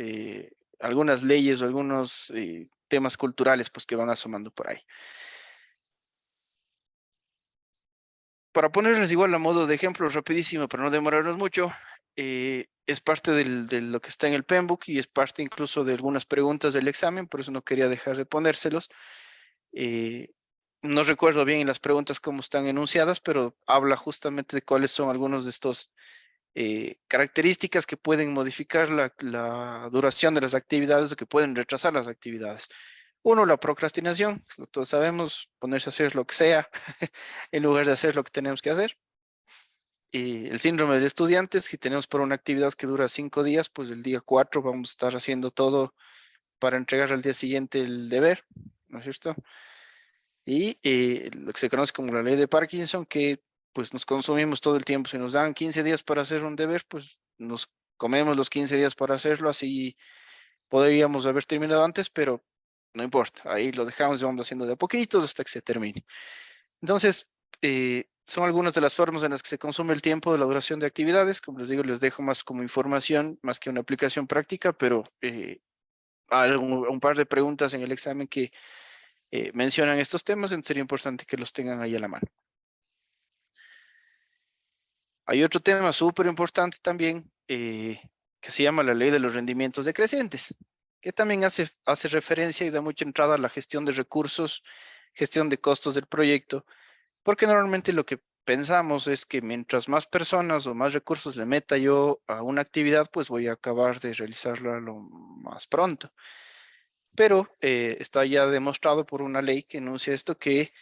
leyes o algunos temas culturales pues, que van asomando por ahí. Para ponerles igual a modo de ejemplo rapidísimo, para no demorarnos mucho, es parte de lo que está en el Penbook y es parte incluso de algunas preguntas del examen, por eso no quería dejar de ponérselos. No recuerdo bien las preguntas cómo están enunciadas, pero habla justamente de cuáles son algunos de estos características que pueden modificar la duración de las actividades o que pueden retrasar las actividades. Uno, la procrastinación, lo todos sabemos, ponerse a hacer lo que sea en lugar de hacer lo que tenemos que hacer. El síndrome del estudiante, si tenemos por una actividad que dura 5 días, pues el día 4 vamos a estar haciendo todo para entregar al día siguiente el deber, ¿no es cierto? Y lo que se conoce como la ley de Parkinson, que pues nos consumimos todo el tiempo. Si nos dan 15 días para hacer un deber, pues nos comemos los 15 días para hacerlo, así podríamos haber terminado antes, pero no importa, ahí lo dejamos y vamos haciendo de a poquitos hasta que se termine. Entonces, son algunas de las formas en las que se consume el tiempo de la duración de actividades. Como les digo, les dejo más como información, más que una aplicación práctica, pero hay un par de preguntas en el examen que mencionan estos temas, entonces sería importante que los tengan ahí a la mano. Hay otro tema súper importante también que se llama la ley de los rendimientos decrecientes, que también hace referencia y da mucha entrada a la gestión de recursos, gestión de costos del proyecto, porque normalmente lo que pensamos es que mientras más personas o más recursos le meta yo a una actividad, pues voy a acabar de realizarla lo más pronto. Pero está ya demostrado por una ley que enuncia esto que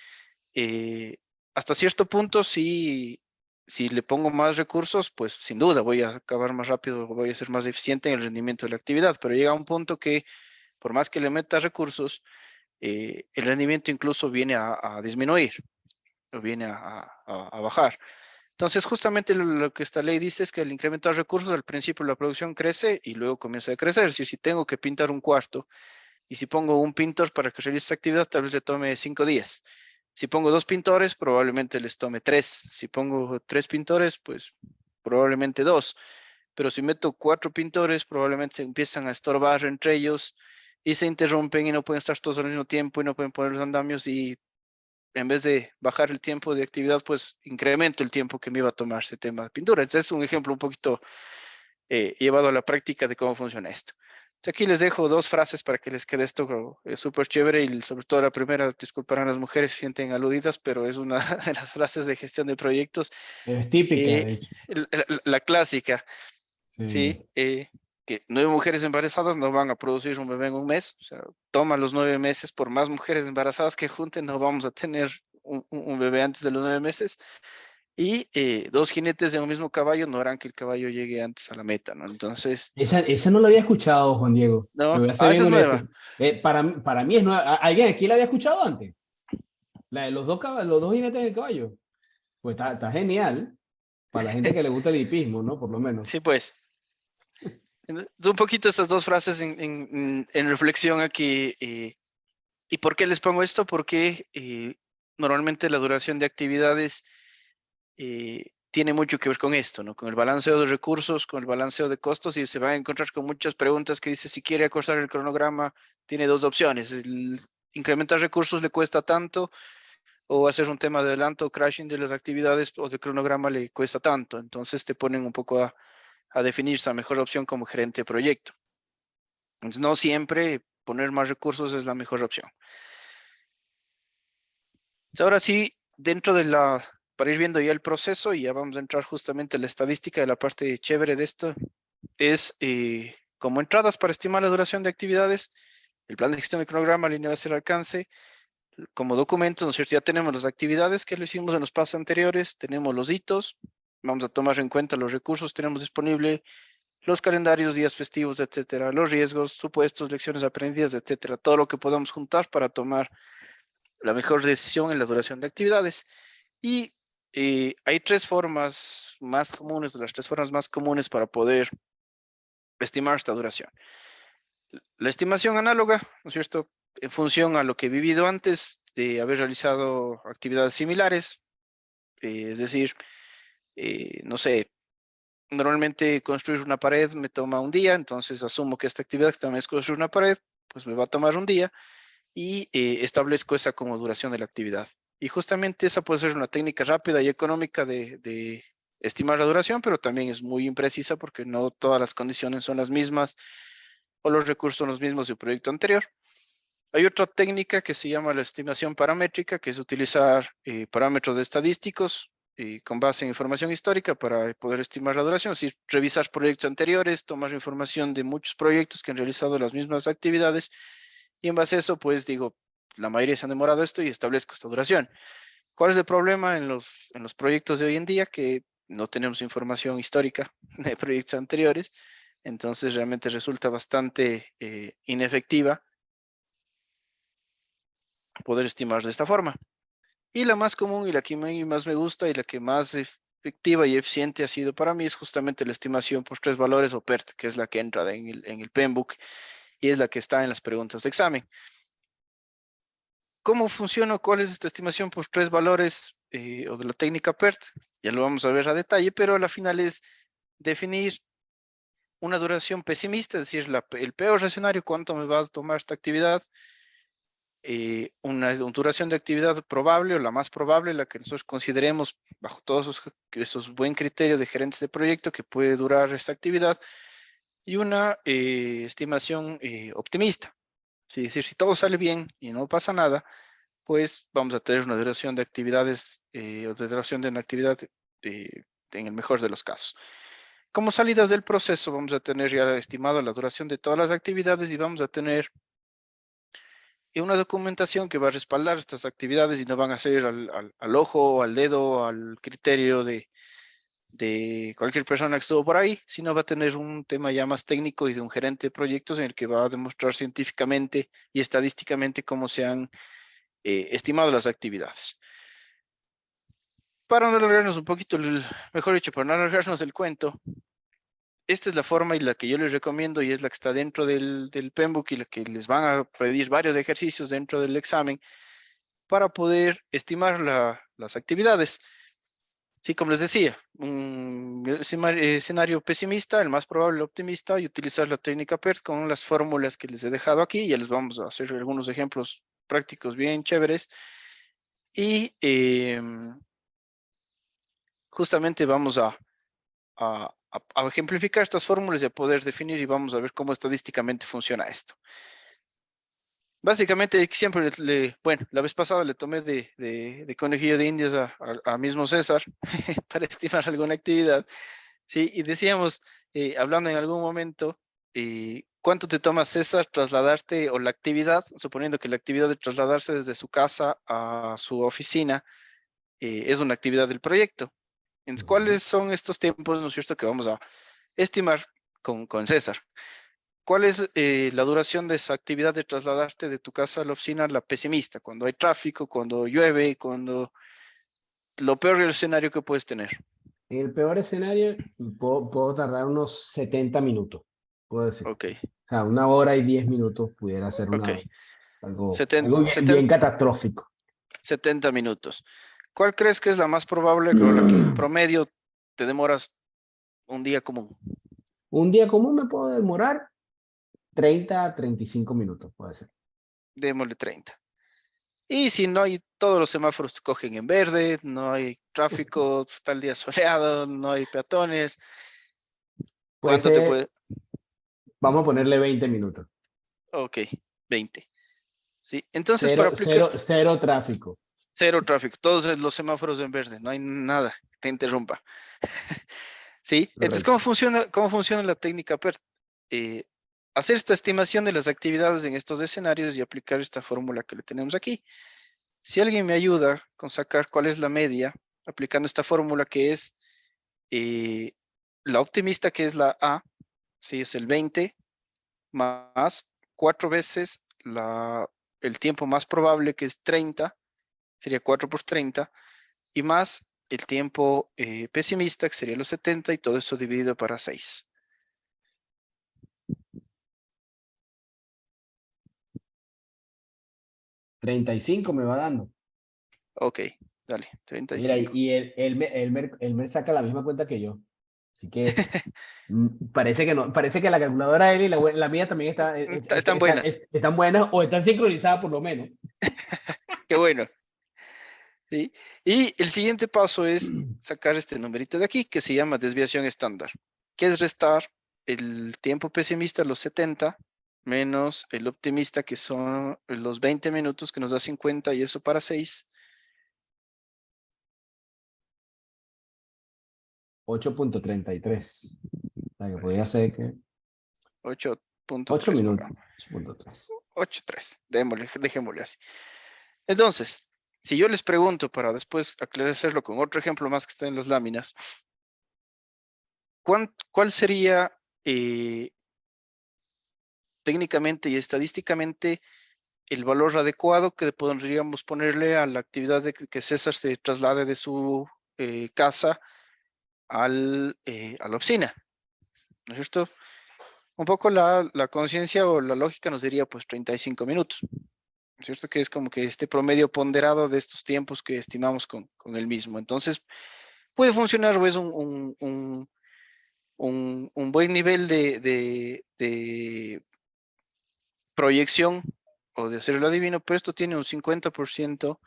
hasta cierto punto si le pongo más recursos, pues sin duda voy a acabar más rápido, voy a ser más eficiente en el rendimiento de la actividad, pero llega un punto que por más que le meta recursos, el rendimiento incluso viene a disminuir o viene a bajar. Entonces, justamente lo que esta ley dice es que al incrementar recursos, al principio la producción crece y luego comienza a crecer. Si tengo que pintar un cuarto y si pongo un pintor para que realice esta actividad, tal vez le tome 5 días. Si pongo 2 pintores, probablemente les tome 3. Si pongo 3 pintores, pues probablemente 2. Pero si meto 4 pintores, probablemente se empiezan a estorbar entre ellos y se interrumpen y no pueden estar todos al mismo tiempo y no pueden poner los andamios y en vez de bajar el tiempo de actividad, pues incremento el tiempo que me iba a tomar este tema de pintura. Entonces es un ejemplo un poquito llevado a la práctica de cómo funciona esto. Entonces, aquí les dejo 2 frases para que les quede esto súper chévere y sobre todo la primera, disculparán las mujeres si se sienten aludidas, pero es una de las frases de gestión de proyectos. Es típica, de hecho. La clásica, Sí. ¿sí? Que 9 mujeres embarazadas no van a producir un bebé en un mes. O sea, toma los 9 meses, por más mujeres embarazadas que junten, no vamos a tener un bebé antes de los 9 meses. Y 2 jinetes de un mismo caballo no harán que el caballo llegue antes a la meta, ¿no? Entonces, Esa no la había escuchado, Juan Diego. no, Me voy a ser esa bien es nueva. honesto. Para mí es nueva. ¿Alguien aquí la había escuchado antes? La de los dos jinetes del caballo. Pues está genial. Para la gente que le gusta el hipismo, ¿no? Por lo menos. Sí, pues. Un poquito estas 2 frases en reflexión aquí. ¿Y por qué les pongo esto? Porque normalmente la duración de actividades tiene mucho que ver con esto, ¿no? Con el balanceo de recursos, con el balanceo de costos, y se van a encontrar con muchas preguntas que dice, si quiere acortar el cronograma, tiene 2 opciones. Incrementar recursos le cuesta tanto, o hacer un tema de adelanto o crashing de las actividades o de cronograma le cuesta tanto. Entonces te ponen un poco a definir esa mejor opción como gerente de proyecto. Entonces, no siempre poner más recursos es la mejor opción. Entonces, ahora sí, para ir viendo ya el proceso, y ya vamos a entrar justamente a la estadística de la parte chévere de esto, es como entradas para estimar la duración de actividades, el plan de gestión del cronograma, línea de hacer alcance, como documentos, ¿no es cierto? Ya tenemos las actividades que lo hicimos en los pasos anteriores, tenemos los hitos, vamos a tomar en cuenta los recursos, tenemos disponible los calendarios, días festivos, etcétera, los riesgos, supuestos, lecciones aprendidas, etcétera, todo lo que podamos juntar para tomar la mejor decisión en la duración de actividades. Y hay 3 formas más comunes, las 3 formas más comunes para poder estimar esta duración. La estimación análoga, ¿no es cierto?, en función a lo que he vivido antes de haber realizado actividades similares, es decir, no sé, Normalmente construir una pared me toma un día, entonces asumo que esta actividad que también es construir una pared, pues me va a tomar un día y establezco esa como duración de la actividad. Y justamente esa puede ser una técnica rápida y económica de estimar la duración, pero también es muy imprecisa porque no todas las condiciones son las mismas o los recursos son los mismos del proyecto anterior. Hay otra técnica que se llama la estimación paramétrica, que es utilizar parámetros estadísticos con base en información histórica para poder estimar la duración. Es decir, revisar proyectos anteriores, tomar información de muchos proyectos que han realizado las mismas actividades y en base a eso, pues digo, la mayoría se han demorado esto y establezco esta duración. ¿Cuál es el problema en los proyectos de hoy en día? Que no tenemos información histórica de proyectos anteriores, entonces realmente resulta bastante inefectiva poder estimar de esta forma. Y la más común y la que más me gusta y la que más efectiva y eficiente ha sido para mí es justamente la estimación por tres valores o PERT, que es la que entra en el PMBOK y es la que está en las preguntas de examen. ¿Cómo funciona? ¿Cuál es esta estimación por tres valores o de la técnica PERT? Ya lo vamos a ver a detalle, pero a la final es definir una duración pesimista, es decir, el peor escenario, cuánto me va a tomar esta actividad, una duración de actividad probable o la más probable, la que nosotros consideremos bajo todos esos buen criterios de gerentes de proyecto que puede durar esta actividad y una estimación optimista. Es decir, si todo sale bien y no pasa nada, pues vamos a tener una duración de actividades o de duración de una actividad en el mejor de los casos. Como salidas del proceso vamos a tener ya estimado la duración de todas las actividades y vamos a tener una documentación que va a respaldar estas actividades y no van a ser al ojo, al dedo, al criterio de cualquier persona que estuvo por ahí, sino va a tener un tema ya más técnico y de un gerente de proyectos en el que va a demostrar científicamente y estadísticamente cómo se han estimado las actividades. Para no alargarnos un poquito, mejor dicho, para no alargarnos el cuento, esta es la forma y la que yo les recomiendo y es la que está dentro del PMBOK y la que les van a pedir varios ejercicios dentro del examen para poder estimar las actividades. Sí, como les decía, un escenario pesimista, el más probable, el optimista, y utilizar la técnica PERT con las fórmulas que les he dejado aquí. Ya les vamos a hacer algunos ejemplos prácticos bien chéveres. Y justamente vamos a ejemplificar estas fórmulas y a poder definir y vamos a ver cómo estadísticamente funciona esto. Básicamente siempre bueno, la vez pasada le tomé de conejillo de indias a mismo César para estimar alguna actividad, ¿sí? Y decíamos, hablando en algún momento, ¿cuánto te toma, César, trasladarte o la actividad, suponiendo que la actividad de trasladarse desde su casa a su oficina es una actividad del proyecto? Entonces, ¿cuáles son estos tiempos, no es cierto, que vamos a estimar con César? ¿Cuál es la duración de esa actividad de trasladarte de tu casa a la oficina, la pesimista? Cuando hay tráfico, cuando llueve, cuando lo peor escenario que puedes tener. En el peor escenario, puedo tardar unos 70 minutos, puedo decir. Ok, O sea, 1 hora y 10 minutos pudiera ser ok. algo bien catastrófico. 70 minutos. ¿Cuál crees que es la más probable o la que en promedio te demoras un día común? Un día común me puedo demorar 30 a 35 minutos, puede ser. Démosle 30. Y si no hay, todos los semáforos te cogen en verde, no hay tráfico, está el día soleado, no hay peatones. Puede ¿Cuánto te ser, puede? vamos a ponerle 20 minutos. Ok, 20. Sí, entonces para Cero, aplicar cero, cero tráfico. cero tráfico, todos los semáforos en verde, no hay nada que te interrumpa. Sí, entonces, Correcto. ¿cómo funciona la técnica PERT? Hacer esta estimación de las actividades en estos escenarios y aplicar esta fórmula que le tenemos aquí. Si alguien me ayuda con sacar cuál es la media, aplicando esta fórmula que es la optimista, que es la A, sí, es el 20, más 4 veces el tiempo más probable, que es 30, sería 4 por 30, y más el tiempo pesimista, que sería los 70, y todo eso dividido para 6. $35 me va dando. Ok, dale, Mira, 35. y el MER saca la misma cuenta que yo. Así que parece que no, parece que la calculadora de él y la mía también Están buenas. están buenas o están sincronizadas por lo menos. Qué bueno. ¿Sí? Y el siguiente paso es sacar este numerito de aquí que se llama desviación estándar, que es restar el tiempo pesimista, los 70, menos el optimista, que son los 20 minutos, que nos da 50, y eso para 6. 8.33. O sea, que podría ser que 8 8.3, minutos. pongamos. 8.3. 8.3, dejémosle así. Entonces, si yo les pregunto, para después aclararlo con otro ejemplo más que está en las láminas, ¿cuál sería técnicamente y estadísticamente el valor adecuado que podríamos ponerle a la actividad de que César se traslade de su casa a la oficina? ¿No es cierto? Un poco la conciencia o la lógica nos diría pues 35 minutos. ¿No es cierto? Que es como que este promedio ponderado de estos tiempos que estimamos con el mismo. Entonces, puede funcionar pues, un buen nivel de proyección o de hacerlo adivino, pero esto tiene un 50%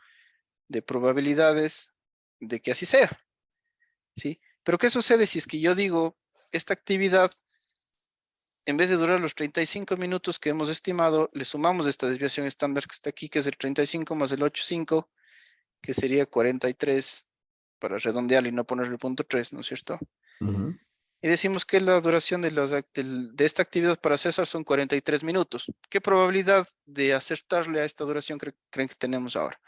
de probabilidades de que así sea, ¿sí? Pero ¿qué sucede si es que yo digo, esta actividad, en vez de durar los 35 minutos que hemos estimado, le sumamos esta desviación estándar que está aquí, que es el 35 más el 8,5, que sería 43, para redondear y no ponerle el punto 3, ¿no es cierto? Uh-huh. Y decimos que la duración de esta actividad para César son 43 minutos. ¿Qué probabilidad de acertarle a esta duración creen que tenemos ahora?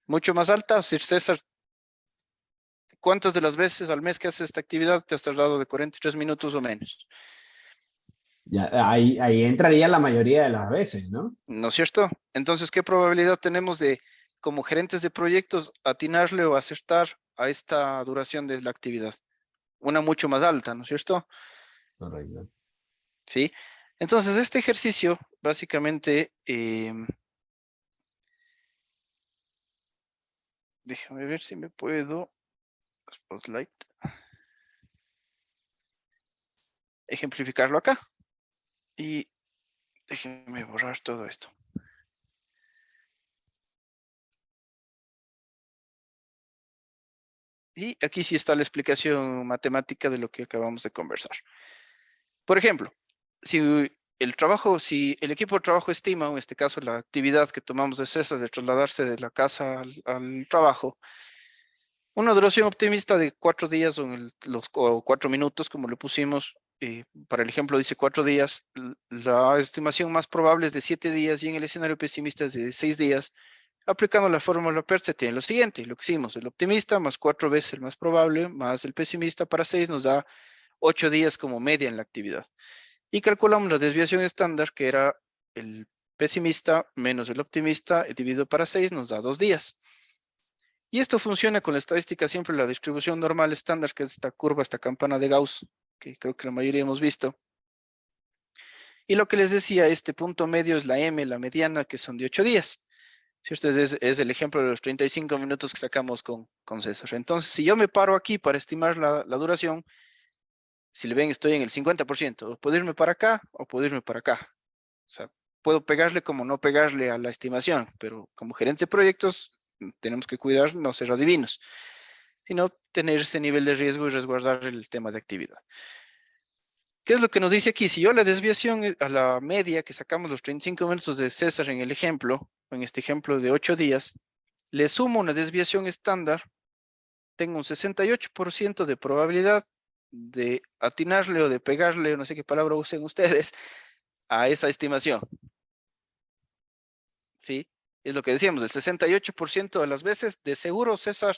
Mucho más alta. Si César, ¿cuántas de las veces al mes que haces esta actividad te has tardado de 43 minutos o menos? Ya, ahí entraría la mayoría de las veces, ¿no? ¿No es cierto? Entonces, ¿qué probabilidad tenemos de, como gerentes de proyectos, atinarle o acertar a esta duración de la actividad? Una mucho más alta, ¿no es cierto? Correcto. ¿Sí? Entonces, este ejercicio, básicamente, déjame ver si me puedo, Spotlight, ejemplificarlo acá. Y déjenme borrar todo esto. Y aquí sí está la explicación matemática de lo que acabamos de conversar. Por ejemplo, si el equipo de trabajo estima, en este caso la actividad que tomamos de César de trasladarse de la casa al trabajo, una duración optimista de 4 días o 4 minutos, como le pusimos, para el ejemplo dice 4 días, la estimación más probable es de 7 días y en el escenario pesimista es de 6 días. Aplicando la fórmula PERT se tiene lo siguiente, lo que hicimos, el optimista más 4 veces el más probable, más el pesimista para 6 nos da 8 días como media en la actividad. Y calculamos la desviación estándar, que era el pesimista menos el optimista dividido para 6 nos da 2 días. Y esto funciona con la estadística siempre la distribución normal estándar, que es esta curva, esta campana de Gauss, que creo que la mayoría hemos visto. Y lo que les decía, este punto medio es la M, la mediana, que son de 8 días. ¿Cierto? Es el ejemplo de los 35 minutos que sacamos con César. Entonces, si yo me paro aquí para estimar la duración, si le ven, estoy en el 50%. O puedo irme para acá o puedo irme para acá. O sea, puedo pegarle como no pegarle a la estimación, pero como gerente de proyectos tenemos que cuidar no ser adivinos, sino tener ese nivel de riesgo y resguardar el tema de actividad. ¿Qué es lo que nos dice aquí? Si yo la desviación a la media que sacamos los 35 minutos de César en el ejemplo, en este ejemplo de 8 días, le sumo una desviación estándar, tengo un 68% de probabilidad de atinarle o de pegarle, no sé qué palabra usen ustedes, a esa estimación. ¿Sí? Es lo que decíamos, el 68% de las veces, de seguro César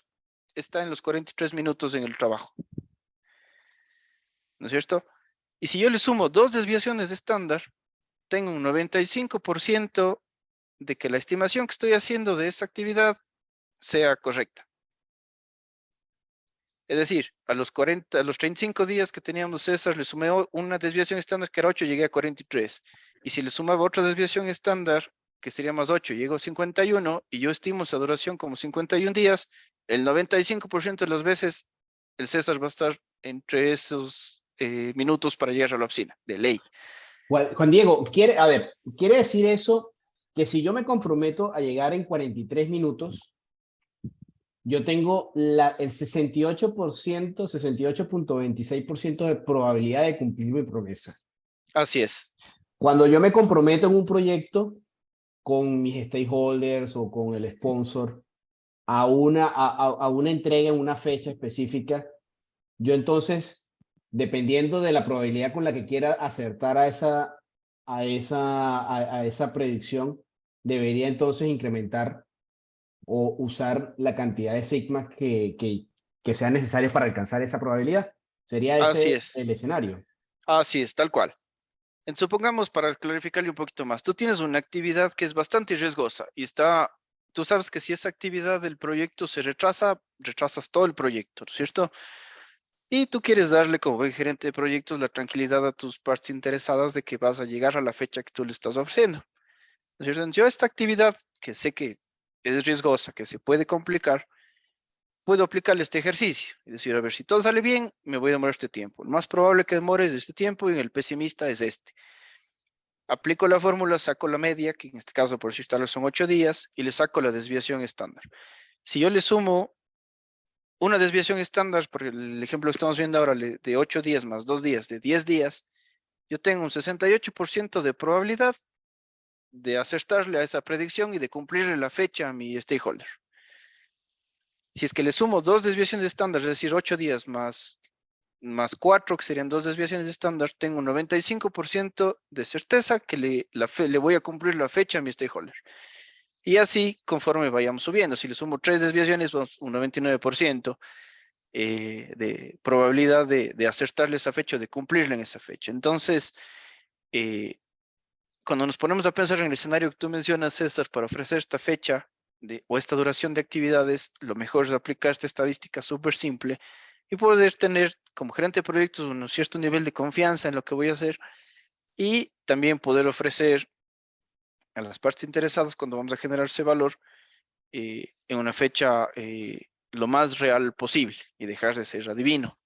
está en los 43 minutos en el trabajo. ¿No es cierto? Y si yo le sumo 2 desviaciones de estándar, tengo un 95% de que la estimación que estoy haciendo de esta actividad sea correcta. Es decir, a los 35 días que teníamos César, le sumé una desviación estándar que era 8, llegué a 43. Y si le sumaba otra desviación estándar, que sería más 8, llego a 51, y yo estimo esa duración como 51 días, el 95% de las veces el César va a estar entre esos minutos para llegar a la oficina, de ley. Juan Diego, ¿quiere decir eso que si yo me comprometo a llegar en 43 minutos, yo tengo el 68%, 68.26% de probabilidad de cumplir mi promesa? Así es. Cuando yo me comprometo en un proyecto con mis stakeholders o con el sponsor a una entrega en una fecha específica, yo entonces, dependiendo de la probabilidad con la que quiera acertar a esa predicción, debería entonces incrementar o usar la cantidad de sigmas que sean necesarios para alcanzar esa probabilidad. ¿Sería Así ese es. el escenario? Así es, tal cual. Supongamos, para clarificarle un poquito más, tú tienes una actividad que es bastante riesgosa y tú sabes que si esa actividad del proyecto se retrasa, retrasas todo el proyecto, ¿no es cierto? Y tú quieres darle como buen gerente de proyectos la tranquilidad a tus partes interesadas de que vas a llegar a la fecha que tú le estás ofreciendo, ¿no es cierto? Entonces, yo esta actividad, que sé que es riesgosa, que se puede complicar, puedo aplicarle este ejercicio y decir, a ver, si todo sale bien, me voy a demorar este tiempo. El más probable que demore es este tiempo y el pesimista es este. Aplico la fórmula, saco la media, que en este caso, por decir tal vez son 8 días, y le saco la desviación estándar. Si yo le sumo una desviación estándar, por el ejemplo que estamos viendo ahora, de 8 días más 2 días, de 10 días, yo tengo un 68% de probabilidad de acertarle a esa predicción y de cumplirle la fecha a mi stakeholder. Si es que le sumo 2 desviaciones estándar, es decir, 8 días más 4, que serían 2 desviaciones estándar, tengo un 95% de certeza que le voy a cumplir la fecha a mi stakeholder. Y así, conforme vayamos subiendo, si le sumo 3 desviaciones, un 99% de probabilidad de acertarle esa fecha, de cumplirle en esa fecha. Entonces, cuando nos ponemos a pensar en el escenario que tú mencionas, César, para ofrecer esta fecha o esta duración de actividades, lo mejor es aplicar esta estadística súper simple y poder tener como gerente de proyectos un cierto nivel de confianza en lo que voy a hacer y también poder ofrecer a las partes interesadas cuando vamos a generar ese valor en una fecha lo más real posible y dejar de ser adivino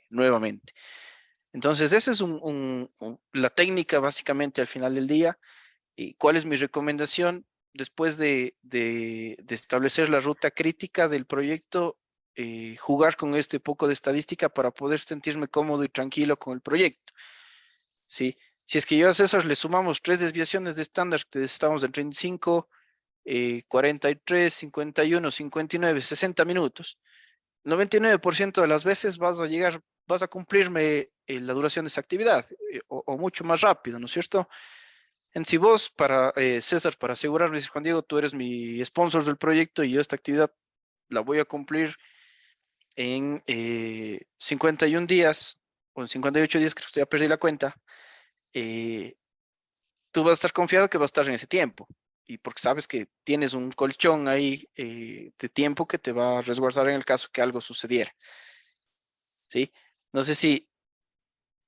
nuevamente. Entonces, esa es la técnica básicamente al final del día. ¿Y cuál es mi recomendación? Después de establecer la ruta crítica del proyecto, jugar con este poco de estadística para poder sentirme cómodo y tranquilo con el proyecto. ¿Sí? Si es que yo a César le sumamos 3 desviaciones de estándar, que estamos en 35, 43, 51, 59, 60 minutos, 99% de las veces vas a cumplirme la duración de esa actividad o mucho más rápido, ¿no es cierto? En si vos, César, para asegurarme, Juan Diego, tú eres mi sponsor del proyecto y yo esta actividad la voy a cumplir en 51 días o en 58 días, creo que ya perdí la cuenta, tú vas a estar confiado que va a estar en ese tiempo y porque sabes que tienes un colchón ahí de tiempo que te va a resguardar en el caso que algo sucediera. ¿Sí? No sé si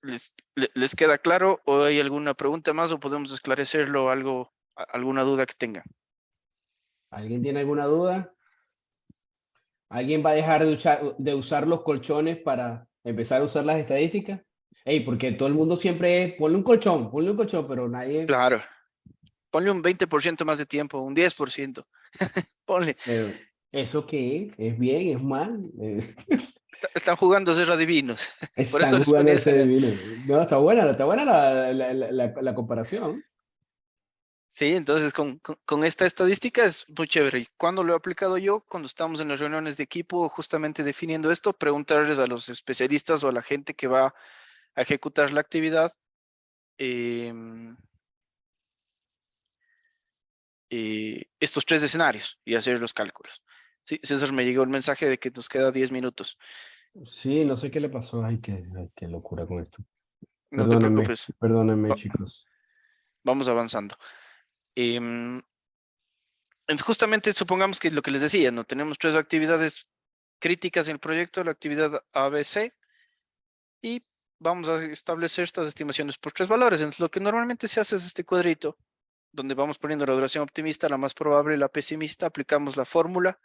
les queda claro o hay alguna pregunta más o podemos esclarecerlo, alguna duda que tengan. ¿Alguien tiene alguna duda? ¿Alguien va a dejar de usar los colchones para empezar a usar las estadísticas? Ey, porque todo el mundo siempre es, ponle un colchón, pero nadie, Claro. Ponle un 20% más de tiempo, un 10%. Ponle. pero ¿eso qué es? ¿Es bien? ¿Es mal? Están jugando a ser adivinos. Por eso Están les jugando ponía a esa. ser divino. No, está buena la comparación. Sí, entonces con esta estadística es muy chévere. ¿Y cuándo lo he aplicado yo? Cuando estamos en las reuniones de equipo, justamente definiendo esto, preguntarles a los especialistas o a la gente que va a ejecutar la actividad estos 3 escenarios y hacer los cálculos. Sí, César, me llegó el mensaje de que nos queda 10 minutos. Sí, no sé qué le pasó. Ay, qué locura con esto. No te preocupes. Perdónenme, Va- chicos. Vamos avanzando. Justamente supongamos que lo que les decía, ¿no? Tenemos 3 actividades críticas en el proyecto, la actividad ABC, y vamos a establecer estas estimaciones por 3 valores. Entonces, lo que normalmente se hace es este cuadrito, donde vamos poniendo la duración optimista, la más probable, la pesimista, aplicamos la fórmula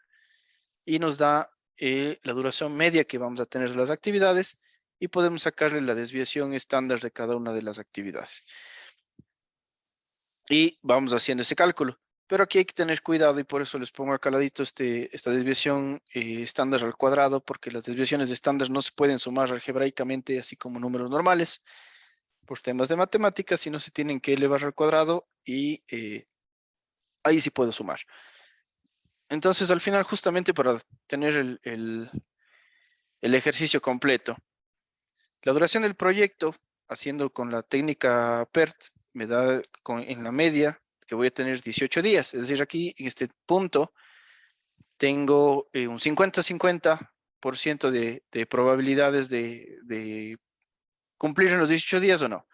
y nos da la duración media que vamos a tener de las actividades y podemos sacarle la desviación estándar de cada una de las actividades. Y vamos haciendo ese cálculo. Pero aquí hay que tener cuidado y por eso les pongo acá al ladito esta desviación estándar al cuadrado, porque las desviaciones estándar no se pueden sumar algebraicamente así como números normales por temas de matemáticas, sino se tienen que elevar al cuadrado y ahí sí puedo sumar. Entonces, al final, justamente para tener el ejercicio completo, la duración del proyecto, haciendo con la técnica PERT, me da en la media que voy a tener 18 días. Es decir, aquí en este punto tengo un 50-50% de probabilidades de cumplir en los 18 días o no.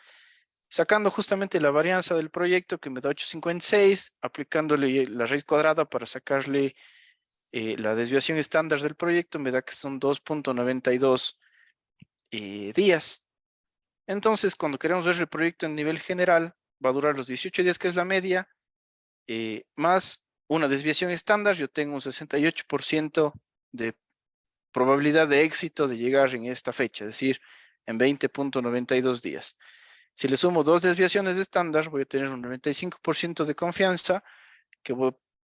Sacando justamente la varianza del proyecto que me da 8,56, aplicándole la raíz cuadrada para sacarle la desviación estándar del proyecto, me da que son 2,92 días. Entonces, cuando queremos ver el proyecto en nivel general, va a durar los 18 días, que es la media, más una desviación estándar. Yo tengo un 68% de probabilidad de éxito de llegar en esta fecha, es decir, en 20,92 días. Si le sumo dos desviaciones estándar, voy a tener un 95% de confianza, que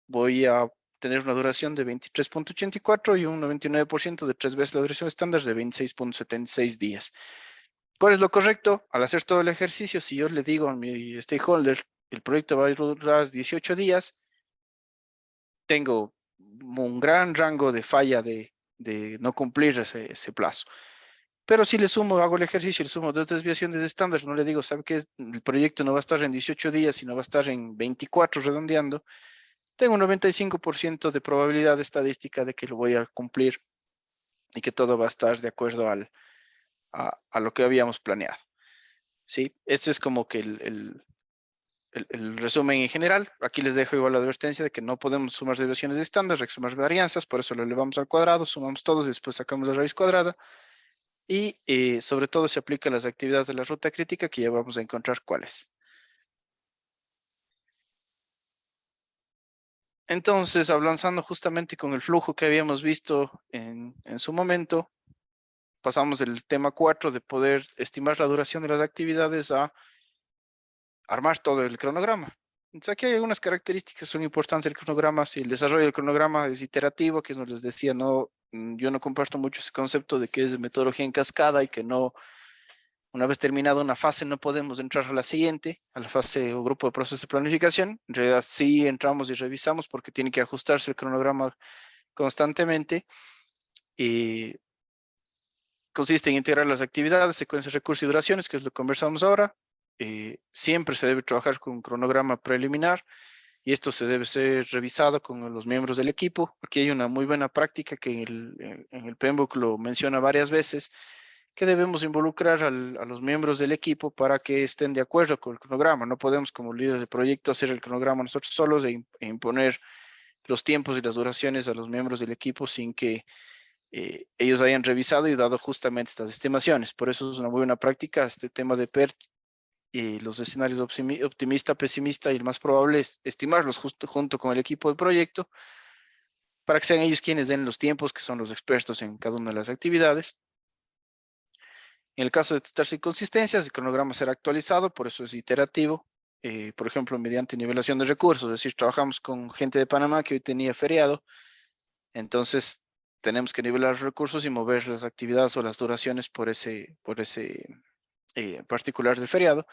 voy a tener una duración de 23,84 y un 99% de 3 veces la duración estándar de 26,76 días. ¿Cuál es lo correcto? Al hacer todo el ejercicio, si yo le digo a mi stakeholder, el proyecto va a durar 18 días, tengo un gran rango de falla de no cumplir ese plazo. Pero si le sumo, hago el ejercicio, le sumo dos desviaciones estándar, no le digo, ¿sabe qué? El proyecto no va a estar en 18 días, sino va a estar en 24 redondeando. Tengo un 95% de probabilidad estadística de que lo voy a cumplir y que todo va a estar de acuerdo a lo que habíamos planeado. ¿Sí? Este es como que el resumen en general. Aquí les dejo igual la advertencia de que no podemos sumar desviaciones estándar, hay que sumar varianzas, por eso lo elevamos al cuadrado, sumamos todos y después sacamos la raíz cuadrada. Y sobre todo se aplica a las actividades de la ruta crítica, que ya vamos a encontrar cuáles. Entonces, avanzando justamente con el flujo que habíamos visto en su momento, pasamos del tema 4 de poder estimar la duración de las actividades a armar todo el cronograma. Entonces, aquí hay algunas características que son importantes del cronograma. Si el desarrollo del cronograma es iterativo, que nos les decía, no, yo no comparto mucho ese concepto de que es metodología en cascada y que no, una vez terminada una fase, no podemos entrar a la siguiente, a la fase o grupo de procesos de planificación. En realidad sí entramos y revisamos porque tiene que ajustarse el cronograma constantemente. Y consiste en integrar las actividades, secuencias, recursos y duraciones, que es lo que conversamos ahora. Siempre se debe trabajar con un cronograma preliminar y esto se debe ser revisado con los miembros del equipo. Aquí hay una muy buena práctica que en el PMBOK lo menciona varias veces, que debemos involucrar a los miembros del equipo para que estén de acuerdo con el cronograma. No podemos, como líderes de proyecto, hacer el cronograma nosotros solos e imponer los tiempos y las duraciones a los miembros del equipo sin que ellos hayan revisado y dado justamente estas estimaciones. Por eso es una muy buena práctica este tema de PERT y los escenarios optimista, pesimista y el más probable es estimarlos junto con el equipo de proyecto para que sean ellos quienes den los tiempos, que son los expertos en cada una de las actividades. En el caso de detectarse inconsistencias, el cronograma será actualizado, por eso es iterativo, por ejemplo, mediante nivelación de recursos, es decir, trabajamos con gente de Panamá que hoy tenía feriado, entonces tenemos que nivelar los recursos y mover las actividades o las duraciones por ese particular de feriado.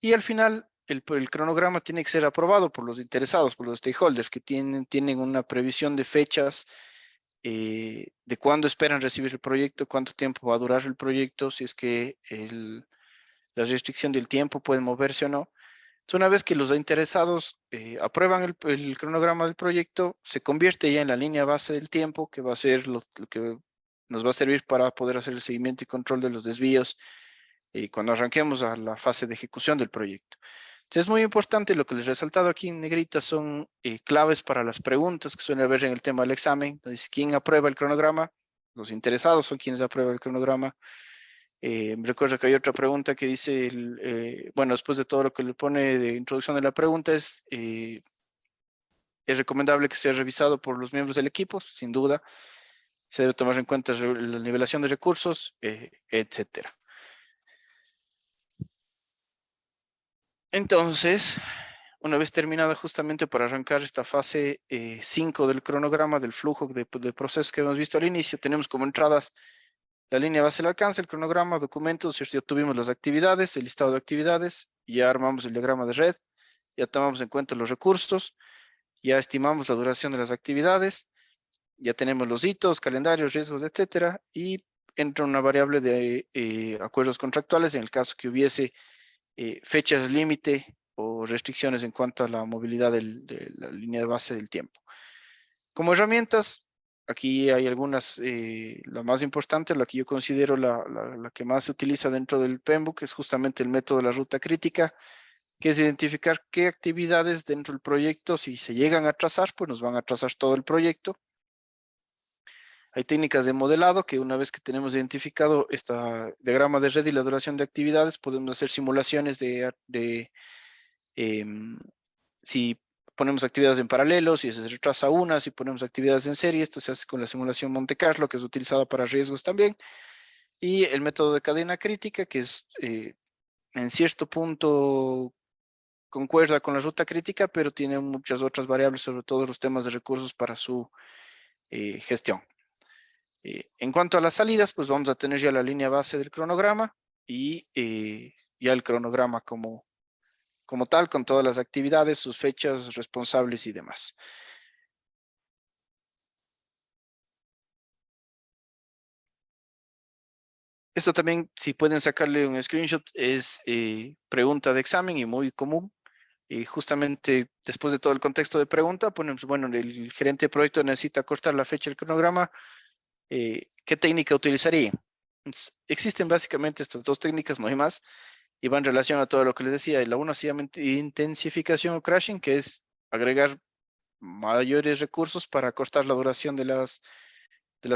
Y al final, el cronograma tiene que ser aprobado por los interesados, por los stakeholders, que tienen una previsión de fechas, de cuándo esperan recibir el proyecto, cuánto tiempo va a durar el proyecto, si es que la restricción del tiempo puede moverse o no. Entonces, una vez que los interesados aprueban el cronograma del proyecto, se convierte ya en la línea base del tiempo, que va a ser lo que nos va a servir para poder hacer el seguimiento y control de los desvíos cuando arranquemos a la fase de ejecución del proyecto. Entonces, es muy importante, lo que les he resaltado aquí en negrita son claves para las preguntas que suele haber en el tema del examen. Entonces, ¿quién aprueba el cronograma? Los interesados son quienes aprueban el cronograma. Me recuerdo que hay otra pregunta que dice, bueno, después de todo lo que le pone de introducción de la pregunta, es recomendable que sea revisado por los miembros del equipo, sin duda. Se debe tomar en cuenta la nivelación de recursos, etcétera. Entonces, una vez terminada justamente para arrancar esta fase 5 del cronograma del flujo de procesos que hemos visto al inicio, tenemos como entradas la línea base del alcance, el cronograma, documentos, ya tuvimos las actividades, el listado de actividades, ya armamos el diagrama de red, ya tomamos en cuenta los recursos, ya estimamos la duración de las actividades, ya tenemos los hitos, calendarios, riesgos, etcétera, y entra una variable de acuerdos contractuales en el caso que hubiese fechas límite o restricciones en cuanto a la movilidad de la línea de base del tiempo. Como herramientas, aquí hay algunas, la más importante, la que yo considero la que más se utiliza dentro del PMBOK es justamente el método de la ruta crítica, que es identificar qué actividades dentro del proyecto, si se llegan a trazar, pues nos van a trazar todo el proyecto. Hay técnicas de modelado que una vez que tenemos identificado este diagrama de red y la duración de actividades, podemos hacer simulaciones si ponemos actividades en paralelo, si se retrasa una, si ponemos actividades en serie. Esto se hace con la simulación Monte Carlo, que es utilizada para riesgos también. Y el método de cadena crítica, que es en cierto punto concuerda con la ruta crítica, pero tiene muchas otras variables, sobre todo los temas de recursos para su gestión. En cuanto a las salidas, pues vamos a tener ya la línea base del cronograma y ya el cronograma como tal, con todas las actividades, sus fechas, responsables y demás. Esto también, si pueden sacarle un screenshot, es pregunta de examen y muy común. Y justamente después de todo el contexto de pregunta, ponemos, bueno, el gerente de proyecto necesita cortar la fecha del cronograma. ¿Qué técnica utilizaría? Entonces, existen básicamente estas dos técnicas, no hay más, y va en relación a todo lo que les decía. La una se llama intensificación o crashing, que es agregar mayores recursos para cortar la duración de las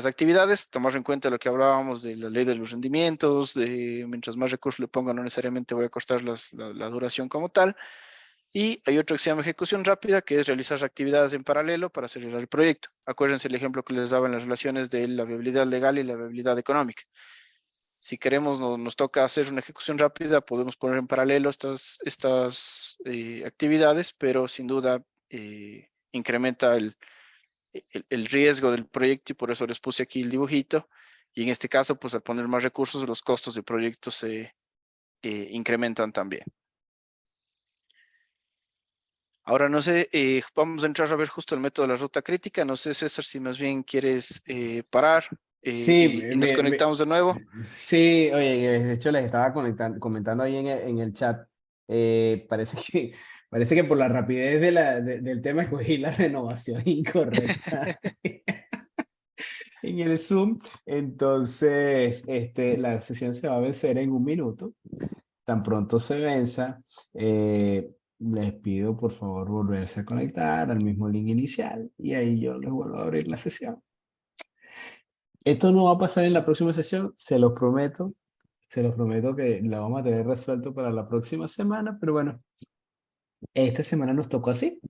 actividades, tomar en cuenta lo que hablábamos de la ley de los rendimientos, de mientras más recursos le ponga, no necesariamente voy a cortar la duración como tal. Y hay otro que se llama ejecución rápida, que es realizar actividades en paralelo para acelerar el proyecto. Acuérdense el ejemplo que les daba en las relaciones de la viabilidad legal y la viabilidad económica. Si queremos, nos toca hacer una ejecución rápida, podemos poner en paralelo estas actividades, pero sin duda incrementa el riesgo del proyecto y por eso les puse aquí el dibujito. Y en este caso, pues al poner más recursos, los costos del proyecto se incrementan también. Ahora no sé, vamos a entrar a ver justo el método de la ruta crítica. No sé, César, si más bien quieres parar Sí, y nos conectamos de nuevo. sí, oye, de hecho les estaba comentando ahí en el chat. Parece parece que por la rapidez del tema escogí la renovación incorrecta en el Zoom. Entonces, la sesión se va a vencer en 1 minuto. Tan pronto se venza, les pido por favor volverse a conectar al mismo link inicial y ahí yo les vuelvo a abrir la sesión. Esto no va a pasar en la próxima sesión, se los prometo. Se los prometo que lo vamos a tener resuelto para la próxima semana, pero bueno, esta semana nos tocó así.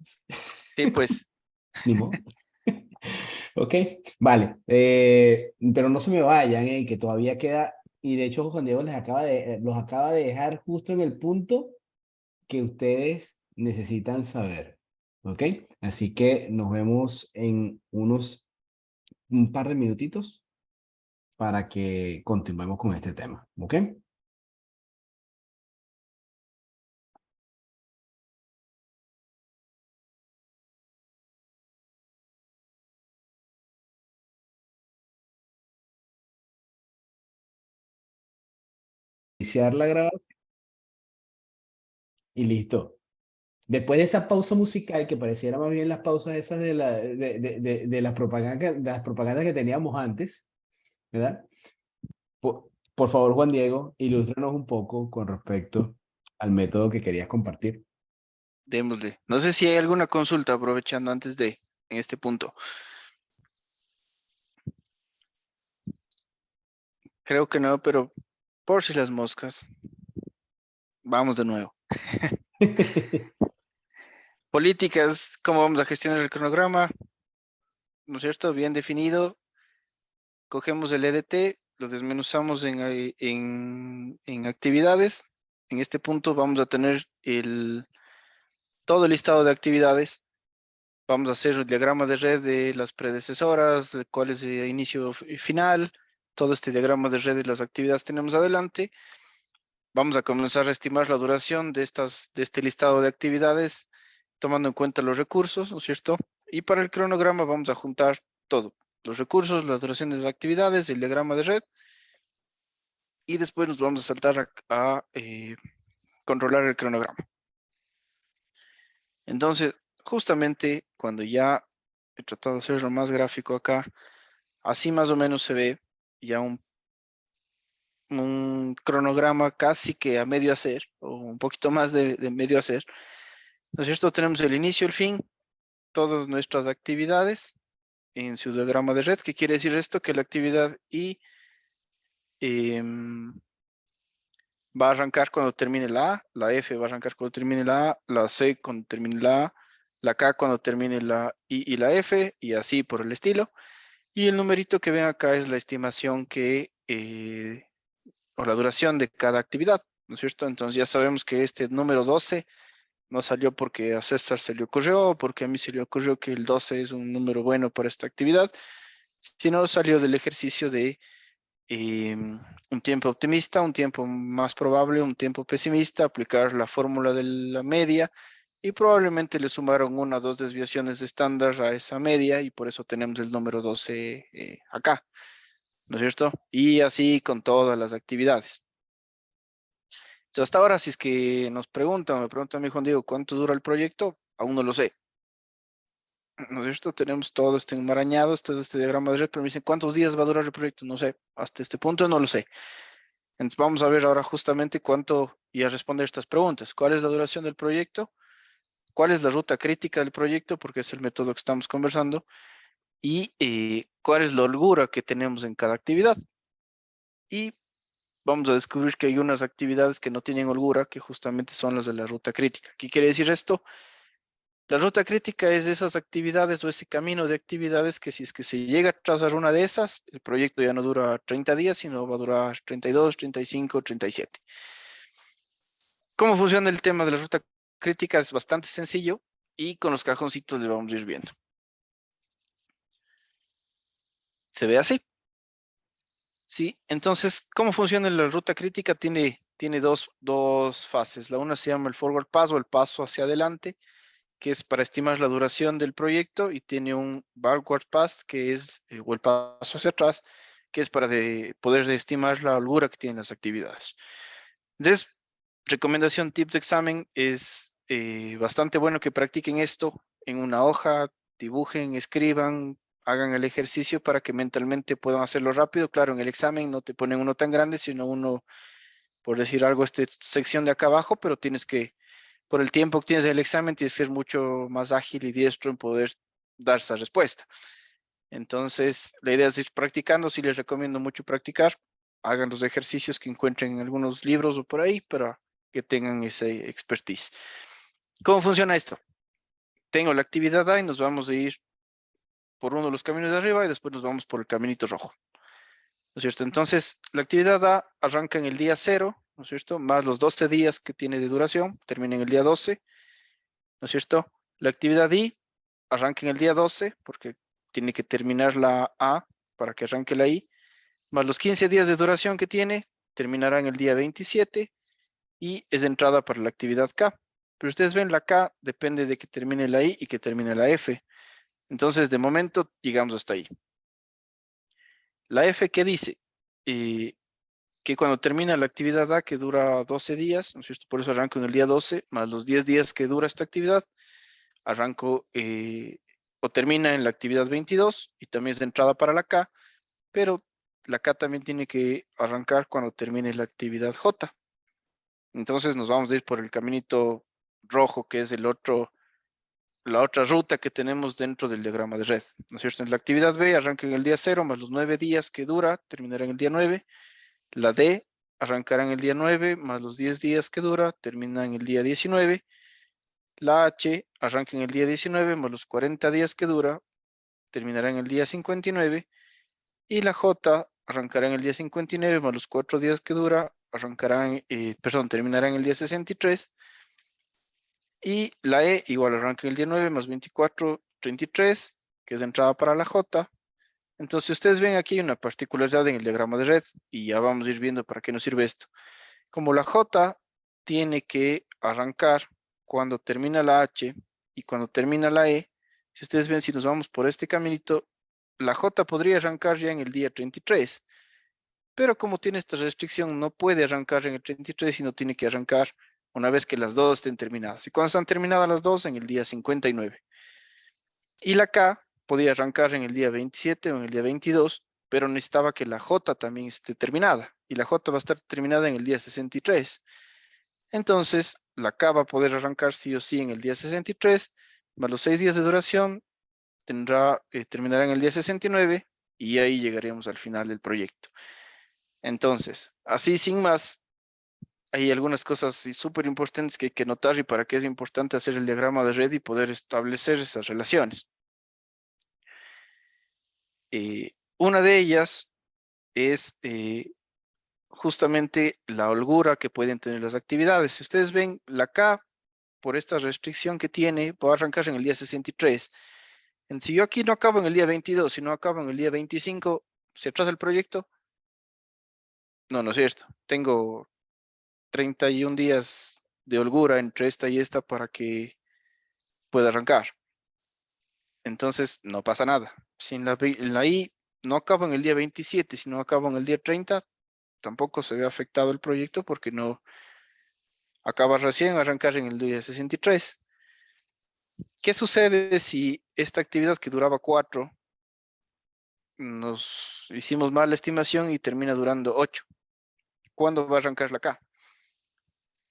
Sí, pues. Ni modo. Ok, vale. Pero no se me vayan, que todavía queda, y de hecho Juan Diego los acaba de dejar justo en el punto que ustedes necesitan saber. ¿Ok? Así que nos vemos en un par de minutitos para que continuemos con este tema. ¿Ok? Iniciar la grabación y listo. Después de esa pausa musical, que pareciera más bien las pausas esas de las propagandas que teníamos antes, ¿verdad? Por favor, Juan Diego, ilústranos un poco con respecto al método que querías compartir. Démosle. No sé si hay alguna consulta aprovechando antes en este punto. Creo que no, pero por si las moscas. Vamos de nuevo. Políticas, ¿cómo vamos a gestionar el cronograma? ¿No es cierto? Bien definido. cogemos el EDT, lo desmenuzamos en actividades. En este punto vamos a tener todo el listado de actividades. Vamos a hacer el diagrama de red de las predecesoras, de cuál es el inicio y final, todo este diagrama de red de las actividades tenemos adelante. Vamos a comenzar a estimar la duración de este listado de actividades, tomando en cuenta los recursos, ¿no es cierto? Y para el cronograma vamos a juntar todo, los recursos, la duración de las actividades, el diagrama de red, y después nos vamos a saltar a controlar el cronograma. Entonces, justamente cuando ya he tratado de hacerlo más gráfico acá, así más o menos se ve ya un cronograma casi que a medio hacer, o un poquito más de medio hacer. ¿No es cierto? Tenemos el inicio, el fin, todas nuestras actividades en su diagrama de red. ¿Qué quiere decir esto? Que la actividad I va a arrancar cuando termine la F va a arrancar cuando termine la C cuando termine la K cuando termine la I y la F, y así por el estilo. Y el numerito que ven acá es la estimación o la duración de cada actividad, ¿no es cierto? Entonces ya sabemos que este número 12 no salió porque a César se le ocurrió, o porque a mí se le ocurrió que el 12 es un número bueno para esta actividad, sino salió del ejercicio de un tiempo optimista, un tiempo más probable, un tiempo pesimista, aplicar la fórmula de la media, y probablemente le sumaron 1 o 2 desviaciones de estándar a esa media, y por eso tenemos el número 12 acá, ¿no es cierto? Y así con todas las actividades. Entonces, hasta ahora, si es que me pregunta a mí, Juan Diego, ¿cuánto dura el proyecto? Aún no lo sé. ¿No es cierto? Tenemos todo este enmarañado, todo este diagrama de red, pero me dicen, ¿cuántos días va a durar el proyecto? No sé, hasta este punto no lo sé. Entonces vamos a ver ahora justamente cuánto, y a responder estas preguntas. ¿Cuál es la duración del proyecto? ¿Cuál es la ruta crítica del proyecto? Porque es el método que estamos conversando. Y cuál es la holgura que tenemos en cada actividad. Y vamos a descubrir que hay unas actividades que no tienen holgura, que justamente son las de la ruta crítica. ¿Qué quiere decir esto? La ruta crítica es de esas actividades o ese camino de actividades que si es que se llega a trazar una de esas, el proyecto ya no dura 30 días, sino va a durar 32, 35, 37. ¿Cómo funciona el tema de la ruta crítica? Es bastante sencillo y con los cajoncitos le vamos a ir viendo. ¿Se ve así? Sí, entonces, ¿cómo funciona la ruta crítica? Tiene dos fases. La una se llama el forward pass o el paso hacia adelante, que es para estimar la duración del proyecto, y tiene un backward pass, que es, o el paso hacia atrás, que es para poder estimar la holgura que tienen las actividades. Entonces, recomendación, tip de examen, es bastante bueno que practiquen esto en una hoja, dibujen, escriban, hagan el ejercicio para que mentalmente puedan hacerlo rápido. Claro, en el examen no te ponen uno tan grande, sino uno, por decir algo, esta sección de acá abajo, pero tienes que, por el tiempo que tienes en el examen, tienes que ser mucho más ágil y diestro en poder dar esa respuesta. Entonces, la idea es ir practicando. Sí les recomiendo mucho practicar. Hagan los ejercicios que encuentren en algunos libros o por ahí para que tengan ese expertise. ¿Cómo funciona esto? Tengo la actividad A y nos vamos a ir por uno de los caminos de arriba y después nos vamos por el caminito rojo, ¿no es cierto? Entonces, la actividad A arranca en el día 0, ¿no es cierto? Más los 12 días que tiene de duración, termina en el día 12, ¿no es cierto? La actividad I arranca en el día 12 porque tiene que terminar la A para que arranque la I, más los 15 días de duración que tiene, terminará en el día 27 y es de entrada para la actividad K. Pero ustedes ven, la K depende de que termine la I y que termine la F. Entonces, de momento, llegamos hasta ahí. La F, ¿qué dice? Que cuando termina la actividad A, que dura 12 días, ¿no es cierto? Por eso arranco en el día 12, más los 10 días que dura esta actividad, arranco o termina en la actividad 22 y también es de entrada para la K, pero la K también tiene que arrancar cuando termine la actividad J. Entonces nos vamos a ir por el caminito rojo, que es la otra ruta que tenemos dentro del diagrama de red, ¿no es cierto? En la actividad B arranca en el día 0 más los 9 días que dura, terminará en el día 9. La D arrancará en el día 9 más los 10 días que dura, termina en el día 19. La H arranca en el día 19 más los 40 días que dura, terminará en el día 59. Y la J arrancará en el día 59 más los 4 días que dura, terminará en el día 63. Y la E igual arranca en el día 9 más 24, 33, que es de entrada para la J. Entonces ustedes ven aquí una particularidad en el diagrama de red y ya vamos a ir viendo para qué nos sirve esto. Como la J tiene que arrancar cuando termina la H y cuando termina la E, si ustedes ven, si nos vamos por este caminito, la J podría arrancar ya en el día 33, pero como tiene esta restricción, no puede arrancar en el 33, sino tiene que arrancar una vez que las dos estén terminadas. Y cuando están terminadas las dos, en el día 59. Y la K podía arrancar en el día 27 o en el día 22, pero necesitaba que la J también esté terminada. Y la J va a estar terminada en el día 63. Entonces, la K va a poder arrancar sí o sí en el día 63, más los 6 días de duración, terminará en el día 69 y ahí llegaríamos al final del proyecto. Entonces, así sin más, hay algunas cosas súper importantes que hay que notar y para qué es importante hacer el diagrama de red y poder establecer esas relaciones. Una de ellas es justamente la holgura que pueden tener las actividades. Si ustedes ven, la K, por esta restricción que tiene, va a arrancar en el día 63. Si yo aquí no acabo en el día 22, si no acabo en el día 25, ¿se atrasa el proyecto? No, no es cierto. Tengo 31 días de holgura entre esta y esta para que pueda arrancar. Entonces, no pasa nada. Si en la I no acabo en el día 27, si no acabo en el día 30, tampoco se ve afectado el proyecto porque no acaba recién arrancar en el día 63. ¿Qué sucede si esta actividad que duraba 4, nos hicimos mal la estimación y termina durando 8? ¿Cuándo va a arrancar la K?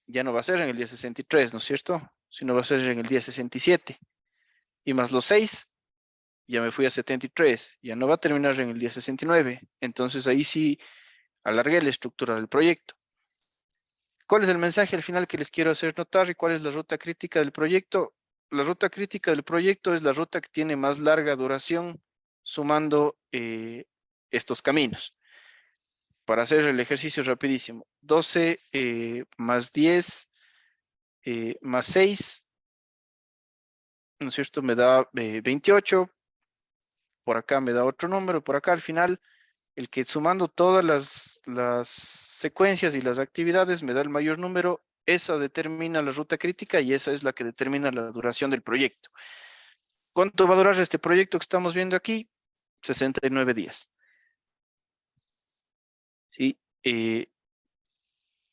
Ya no va a ser en el día 63, ¿no es cierto? Sino va a ser en el día 67. Y más los 6, ya me fui a 73. Ya no va a terminar en el día 69. Entonces ahí sí alargué la estructura del proyecto. ¿Cuál es el mensaje al final que les quiero hacer notar y cuál es la ruta crítica del proyecto? La ruta crítica del proyecto es la ruta que tiene más larga duración sumando estos caminos. Para hacer el ejercicio rapidísimo, 12 más 10 más 6, ¿no es cierto? Me da 28, por acá me da otro número, por acá al final, el que sumando todas las secuencias y las actividades me da el mayor número, esa determina la ruta crítica y esa es la que determina la duración del proyecto. ¿Cuánto va a durar este proyecto que estamos viendo aquí? 69 días. ¿Sí?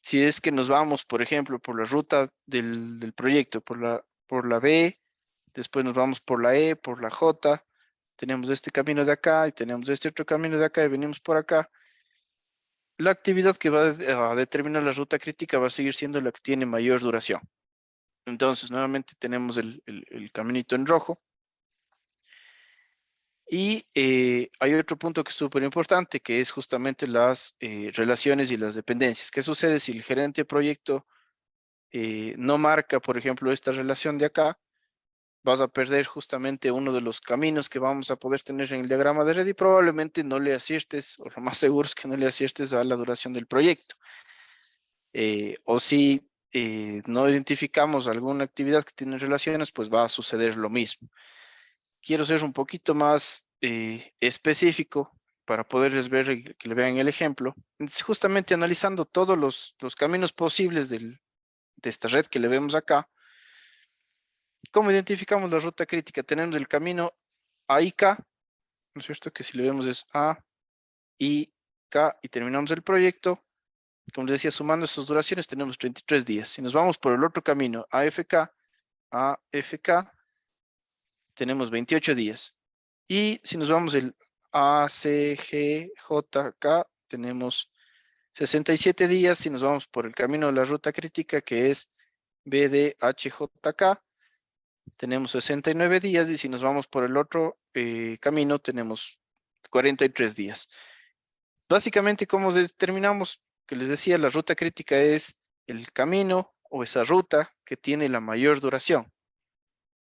Si es que nos vamos, por ejemplo, por la ruta del proyecto, por la B, después nos vamos por la E, por la J, tenemos este camino de acá y tenemos este otro camino de acá y venimos por acá. La actividad que va a determinar la ruta crítica va a seguir siendo la que tiene mayor duración. Entonces, nuevamente tenemos el caminito en rojo. Y hay otro punto que es súper importante, que es justamente las relaciones y las dependencias. ¿Qué sucede si el gerente de proyecto no marca, por ejemplo, esta relación de acá? Vas a perder justamente uno de los caminos que vamos a poder tener en el diagrama de red y probablemente no le aciertes, o lo más seguro es que no le aciertes a la duración del proyecto. O si no identificamos alguna actividad que tiene relaciones, pues va a suceder lo mismo. Quiero ser un poquito más específico para poderles ver y que le vean el ejemplo. Entonces, justamente analizando todos los caminos posibles de esta red que le vemos acá, ¿cómo identificamos la ruta crítica? Tenemos el camino A y K, ¿no es cierto? Que si le vemos es A, I, K y terminamos el proyecto. Como les decía, sumando estas duraciones tenemos 33 días. Si nos vamos por el otro camino, AFK, tenemos 28 días. Y si nos vamos el ACGJK, tenemos 67 días. Si nos vamos por el camino de la ruta crítica, que es BDHJK, tenemos 69 días. Y si nos vamos por el otro camino, tenemos 43 días. Básicamente, ¿cómo determinamos? Que les decía, la ruta crítica es el camino o esa ruta que tiene la mayor duración.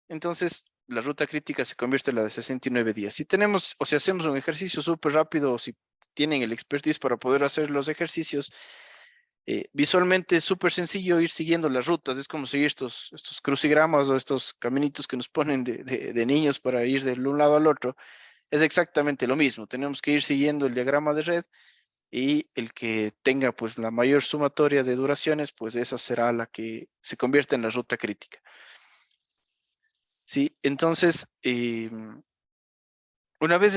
Entonces, la ruta crítica se convierte en la de 69 días. Si tenemos, o si hacemos un ejercicio súper rápido, o si tienen el expertise para poder hacer los ejercicios, visualmente es súper sencillo ir siguiendo las rutas. Es como seguir estos crucigramas o estos caminitos que nos ponen de niños para ir de un lado al otro. Es exactamente lo mismo. Tenemos que ir siguiendo el diagrama de red, y el que tenga pues la mayor sumatoria de duraciones, pues esa será la que se convierte en la ruta crítica. Sí, entonces, una vez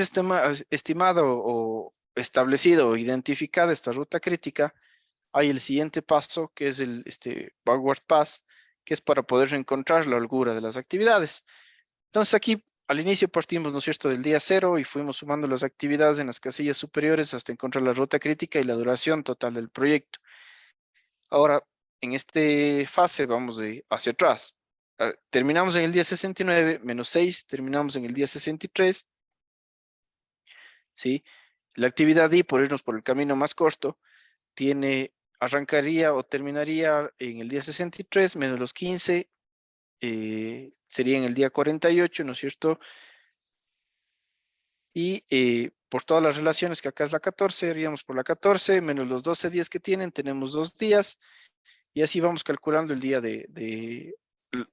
estimado o establecido o identificada esta ruta crítica, hay el siguiente paso, que es el backward pass, que es para poder encontrar la holgura de las actividades. Entonces aquí al inicio partimos, ¿no es cierto?, del día 0 y fuimos sumando las actividades en las casillas superiores hasta encontrar la ruta crítica y la duración total del proyecto. Ahora, en esta fase vamos hacia atrás. Terminamos en el día 69, menos 6, terminamos en el día 63. ¿Sí? La actividad I, por irnos por el camino más corto, arrancaría o terminaría en el día 63, menos los 15, sería en el día 48, ¿no es cierto? Y por todas las relaciones, que acá es la 14, iríamos por la 14, menos los 12 días que tienen, tenemos 2 días, y así vamos calculando el día de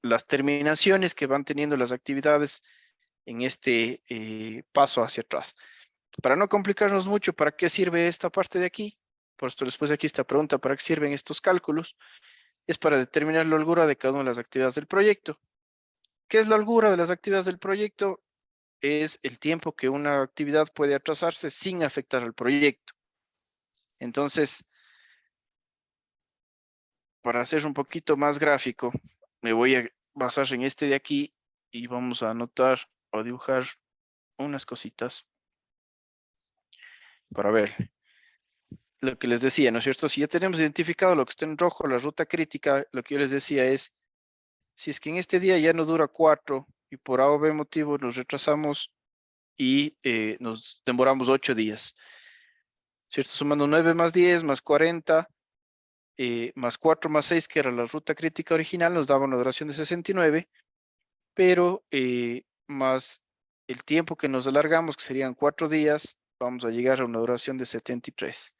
las terminaciones que van teniendo las actividades en este paso hacia atrás. Para no complicarnos mucho, ¿para qué sirve esta parte de aquí? Por esto después de aquí esta pregunta, ¿para qué sirven estos cálculos? Es para determinar la holgura de cada una de las actividades del proyecto. ¿Qué es la holgura de las actividades del proyecto? Es el tiempo que una actividad puede atrasarse sin afectar al proyecto. Entonces, para hacer un poquito más gráfico, me voy a basar en este de aquí y vamos a anotar o dibujar unas cositas para ver lo que les decía, ¿no es cierto? Si ya tenemos identificado lo que está en rojo, la ruta crítica, lo que yo les decía es, si es que en este día ya no dura 4 y por A o B motivo nos retrasamos y nos demoramos 8 días, ¿cierto? Sumando 9 más 10 más 40, más 4 más 6, que era la ruta crítica original, nos daba una duración de 69, pero más el tiempo que nos alargamos, que serían 4 días, vamos a llegar a una duración de 73.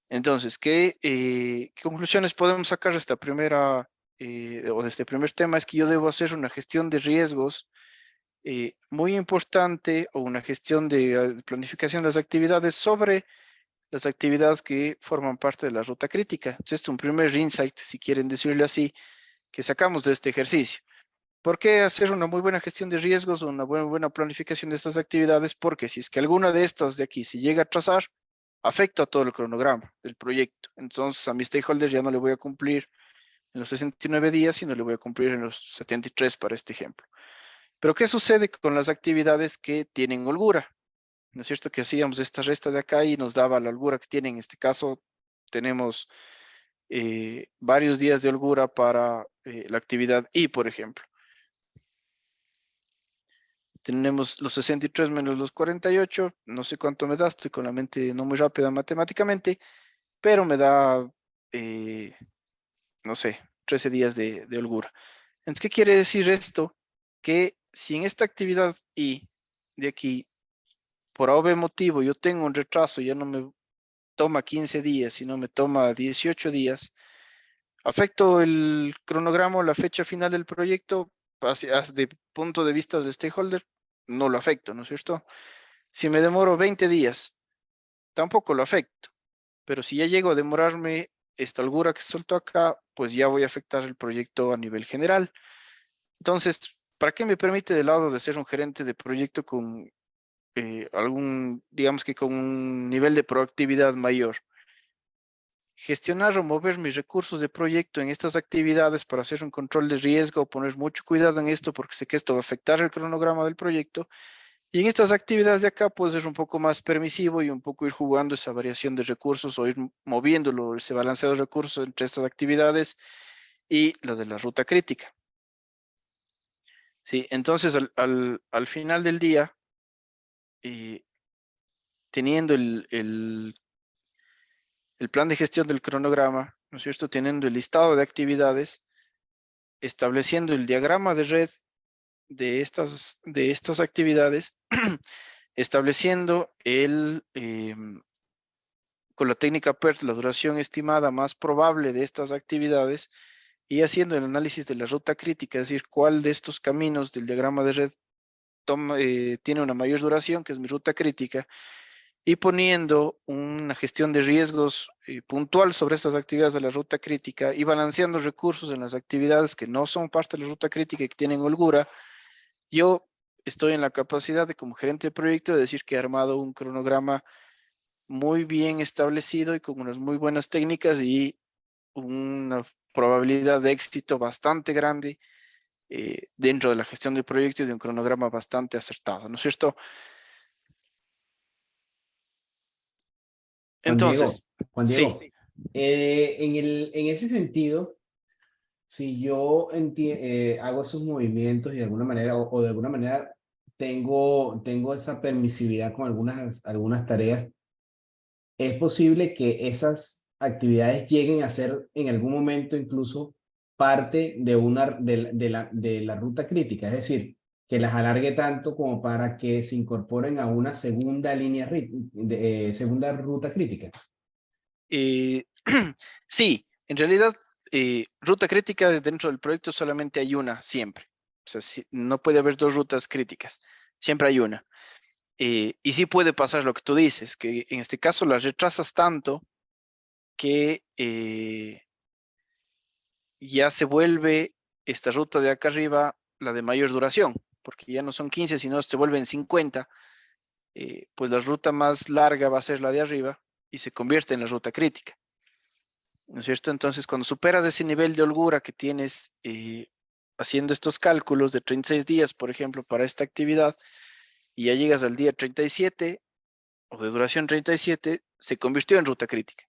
Entonces, ¿qué conclusiones podemos sacar de esta primera, o de este primer tema? Es que yo debo hacer una gestión de riesgos muy importante, o una gestión de planificación de las actividades sobre las actividades que forman parte de la ruta crítica. Entonces, este es un primer insight, si quieren decirlo así, que sacamos de este ejercicio. ¿Por qué hacer una muy buena gestión de riesgos o una buena planificación de estas actividades? Porque si es que alguna de estas de aquí se llega a trazar, afecta a todo el cronograma del proyecto. Entonces, a mi stakeholder ya no le voy a cumplir en los 69 días, sino le voy a cumplir en los 73 para este ejemplo. Pero, ¿qué sucede con las actividades que tienen holgura? ¿No es cierto que hacíamos esta resta de acá y nos daba la holgura que tiene? En este caso, tenemos varios días de holgura para la actividad I, por ejemplo. Tenemos los 63 menos los 48, no sé cuánto me da, estoy con la mente no muy rápida matemáticamente, pero me da, no sé, 13 días de holgura. Entonces, ¿qué quiere decir esto? Que si en esta actividad I de aquí, por A o B motivo, yo tengo un retraso, ya no me toma 15 días, sino me toma 18 días, afecto el cronograma o la fecha final del proyecto, desde punto de vista del stakeholder, no lo afecto, ¿no es cierto? Si me demoro 20 días, tampoco lo afecto. Pero si ya llego a demorarme esta holgura que soltó acá, pues ya voy a afectar el proyecto a nivel general. Entonces, ¿para qué me permite del lado de ser un gerente de proyecto con digamos que con un nivel de proactividad mayor? Gestionar o mover mis recursos de proyecto en estas actividades para hacer un control de riesgo, poner mucho cuidado en esto porque sé que esto va a afectar el cronograma del proyecto. Y en estas actividades de acá puede ser un poco más permisivo y un poco ir jugando esa variación de recursos o ir moviéndolo, ese balanceo de recursos entre estas actividades y la de la ruta crítica. Sí, entonces al final del día, teniendo el plan de gestión del cronograma, ¿no es cierto? Teniendo el listado de actividades, estableciendo el diagrama de red de estas actividades, estableciendo con la técnica PERT la duración estimada más probable de estas actividades y haciendo el análisis de la ruta crítica, es decir, cuál de estos caminos del diagrama de red tiene una mayor duración, que es mi ruta crítica, y poniendo una gestión de riesgos puntual sobre estas actividades de la ruta crítica y balanceando recursos en las actividades que no son parte de la ruta crítica y que tienen holgura, yo estoy en la capacidad de, como gerente de proyecto, de decir que he armado un cronograma muy bien establecido y con unas muy buenas técnicas y una probabilidad de éxito bastante grande dentro de la gestión del proyecto y de un cronograma bastante acertado, ¿no es cierto? Juan Diego, Entonces, Juan sí, Diego, en ese sentido, si yo hago esos movimientos y de alguna manera, o de alguna manera tengo esa permisividad con algunas tareas, es posible que esas actividades lleguen a ser en algún momento incluso parte de la ruta crítica, es decir, que las alargue tanto como para que se incorporen a una segunda segunda ruta crítica. eh, sí, en realidad, ruta crítica dentro del proyecto solamente hay una siempre. O sea, no puede haber dos rutas críticas, siempre hay una. Y sí puede pasar lo que tú dices, que en este caso las retrasas tanto que ya se vuelve esta ruta de acá arriba la de mayor duración, porque ya no son 15, sino se vuelven 50, pues la ruta más larga va a ser la de arriba y se convierte en la ruta crítica, ¿no es cierto? Entonces, cuando superas ese nivel de holgura que tienes haciendo estos cálculos de 36 días, por ejemplo, para esta actividad, y ya llegas al día 37 o de duración 37, se convirtió en ruta crítica.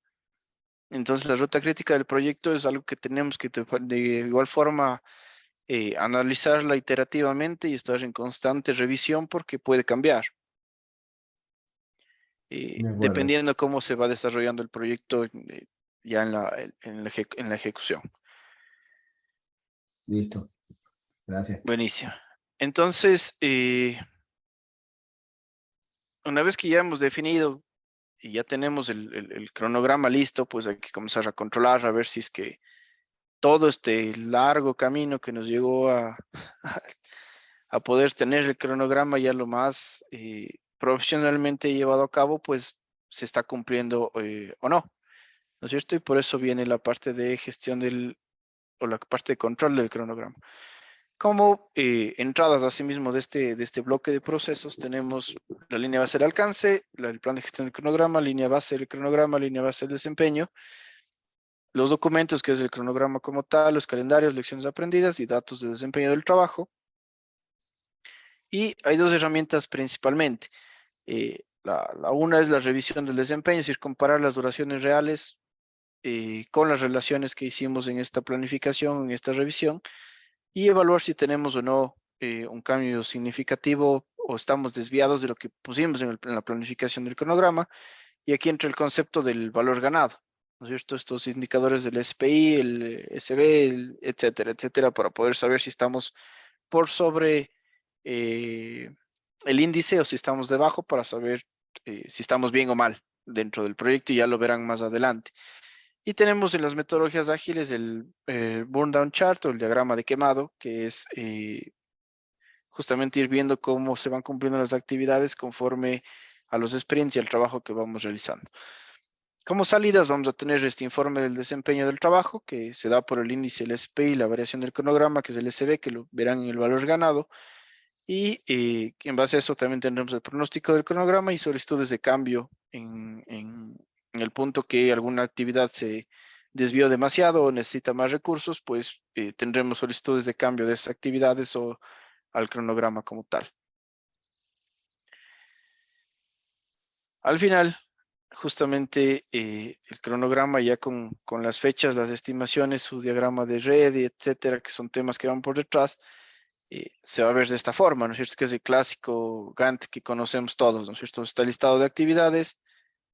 Entonces, la ruta crítica del proyecto es algo que tenemos que de igual forma analizarla iterativamente y estar en constante revisión porque puede cambiar, De acuerdo, dependiendo de cómo se va desarrollando el proyecto ya en la ejecución. listo, gracias. Buenísimo. Entonces, una vez que ya hemos definido y ya tenemos el cronograma listo, pues hay que comenzar a controlar, a ver si es que todo este largo camino que nos llegó a poder tener el cronograma ya lo más profesionalmente llevado a cabo, pues se está cumpliendo o no, ¿no es cierto? Y por eso viene la parte de gestión o la parte de control del cronograma. Como entradas asimismo de este bloque de procesos, tenemos la línea base del alcance, el plan de gestión del cronograma, línea base del cronograma, línea base del desempeño, los documentos, que es el cronograma como tal, los calendarios, lecciones aprendidas y datos de desempeño del trabajo. Y hay dos herramientas principalmente. La una es la revisión del desempeño, es decir, comparar las duraciones reales con las relaciones que hicimos en esta planificación, en esta revisión, y evaluar si tenemos o no un cambio significativo o estamos desviados de lo que pusimos en la planificación del cronograma. Y aquí entra el concepto del valor ganado, ¿no es cierto? Estos indicadores del SPI, el SB, etcétera, etcétera, para poder saber si estamos por sobre el índice o si estamos debajo, para saber si estamos bien o mal dentro del proyecto, y ya lo verán más adelante. Y tenemos en las metodologías ágiles el burn down chart o el diagrama de quemado, que es justamente ir viendo cómo se van cumpliendo las actividades conforme a los sprints y al trabajo que vamos realizando. Como salidas vamos a tener este informe del desempeño del trabajo, que se da por el índice del SPI y la variación del cronograma, que es el SB, que lo verán en el valor ganado. Y en base a eso también tendremos el pronóstico del cronograma y solicitudes de cambio en el punto que alguna actividad se desvió demasiado o necesita más recursos, pues tendremos solicitudes de cambio de esas actividades o al cronograma como tal. Al final, justamente el cronograma ya con las fechas, las estimaciones, su diagrama de red, etcétera, que son temas que van por detrás, se va a ver de esta forma, ¿no es cierto? Que es el clásico Gantt que conocemos todos, ¿no es cierto? Está el listado de actividades,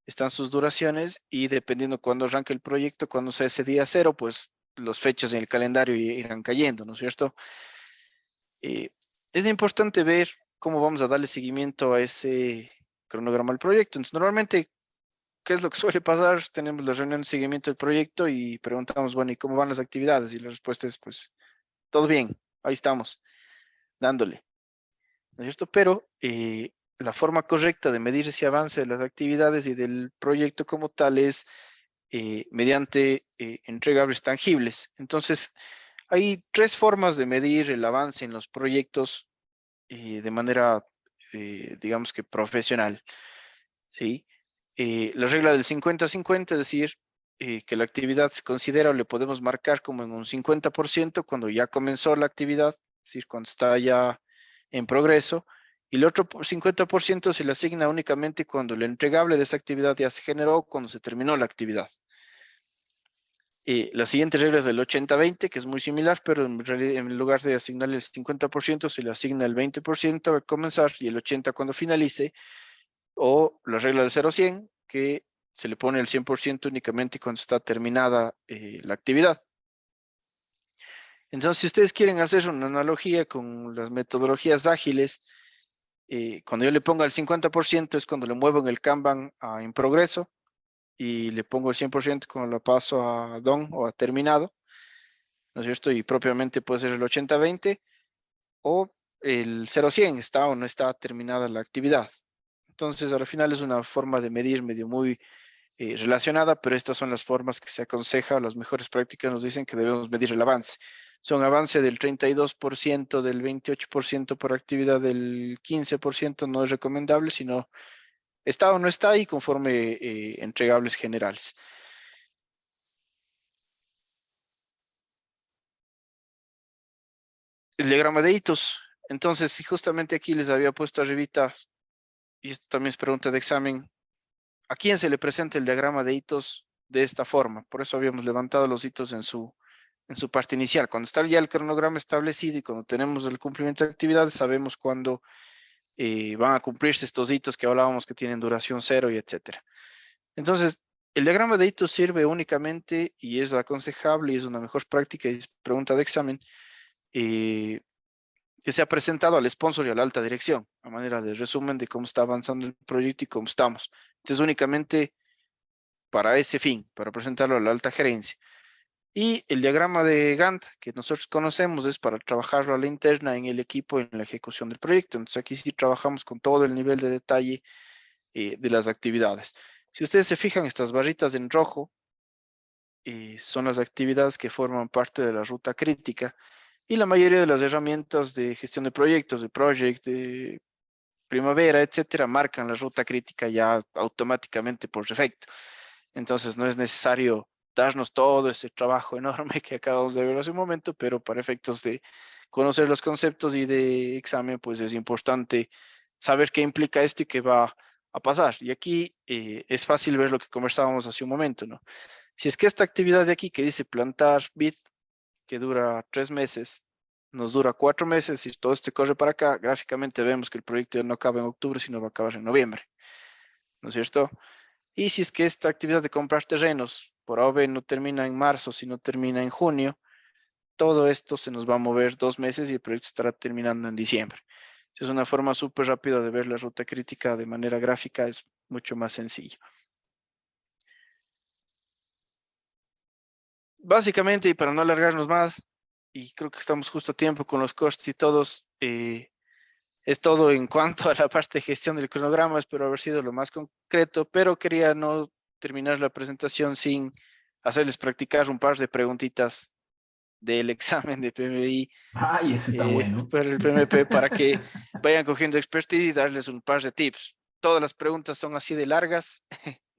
están sus duraciones y dependiendo cuándo arranque el proyecto, cuando sea ese día cero, pues las fechas en el calendario irán cayendo, ¿no es cierto? es importante ver cómo vamos a darle seguimiento a ese cronograma del proyecto. Entonces, normalmente, ¿qué es lo que suele pasar? Tenemos la reunión de seguimiento del proyecto y preguntamos, bueno, ¿y cómo van las actividades? Y la respuesta es, pues, todo bien, ahí estamos, dándole, ¿no es cierto? Pero la forma correcta de medir ese avance de las actividades y del proyecto como tal es mediante entregables tangibles. Entonces, hay tres formas de medir el avance en los proyectos de manera, digamos que profesional, ¿sí? La regla del 50-50, es decir, que la actividad se considera o le podemos marcar como en un 50% cuando ya comenzó la actividad, es decir, cuando está ya en progreso, y el otro 50% se le asigna únicamente cuando el entregable de esa actividad ya se generó, cuando se terminó la actividad. La siguiente regla es del 80-20, que es muy similar, pero en realidad en lugar de asignarle el 50%, se le asigna el 20% al comenzar y el 80% cuando finalice, o la regla del 0-100, que se le pone el 100% únicamente cuando está terminada la actividad. Entonces, si ustedes quieren hacer una analogía con las metodologías ágiles, cuando yo le ponga el 50% es cuando le muevo en el Kanban a en progreso, y le pongo el 100% cuando lo paso a done o a terminado, ¿no es cierto? Y propiamente puede ser el 80-20 o el 0-100, está o no está terminada la actividad. Entonces, al final es una forma de medir medio muy relacionada, pero estas son las formas que se aconseja, las mejores prácticas nos dicen que debemos medir el avance. Son avance del 32%, del 28% por actividad, del 15% no es recomendable, sino está o no está y conforme entregables generales. El diagrama de hitos. Entonces, si justamente aquí les había puesto arribita, y esto también es pregunta de examen, ¿a quién se le presenta el diagrama de hitos de esta forma? Por eso habíamos levantado los hitos en su parte inicial. Cuando está ya el cronograma establecido y cuando tenemos el cumplimiento de actividades, sabemos cuándo van a cumplirse estos hitos que hablábamos que tienen duración cero y etcétera. Entonces, el diagrama de hitos sirve únicamente y es aconsejable y es una mejor práctica y es pregunta de examen que se ha presentado al sponsor y a la alta dirección, a manera de resumen de cómo está avanzando el proyecto y cómo estamos. Entonces, únicamente para ese fin, para presentarlo a la alta gerencia. Y el diagrama de Gantt que nosotros conocemos es para trabajarlo a la interna en el equipo en la ejecución del proyecto. Entonces aquí sí trabajamos con todo el nivel de detalle de las actividades. Si ustedes se fijan, estas barritas en rojo son las actividades que forman parte de la ruta crítica y la mayoría de las herramientas de gestión de proyectos, de project, de primavera, etcétera, marcan la ruta crítica ya automáticamente por defecto. Entonces no es necesario darnos todo ese trabajo enorme que acabamos de ver hace un momento, pero para efectos de conocer los conceptos y de examen, pues es importante saber qué implica esto y qué va a pasar. Y aquí es fácil ver lo que conversábamos hace un momento, ¿no? Si es que esta actividad de aquí que dice plantar vid, que dura 3 meses, nos dura 4 meses y todo esto corre para acá, gráficamente vemos que el proyecto ya no acaba en octubre, sino va a acabar en noviembre, ¿no es cierto? Y si es que esta actividad de comprar terrenos por A o B no termina en marzo, sino termina en junio, todo esto se nos va a mover 2 meses y el proyecto estará terminando en diciembre. Es una forma súper rápida de ver la ruta crítica de manera gráfica, es mucho más sencillo. Básicamente, y para no alargarnos más, y creo que estamos justo a tiempo con los costos y todos, es todo en cuanto a la parte de gestión del cronograma. Espero haber sido lo más concreto, pero quería no terminar la presentación sin hacerles practicar un par de preguntitas del examen de PMI Ay, eso está bueno. para el PMP para que vayan cogiendo expertise y darles un par de tips. Todas las preguntas son así de largas,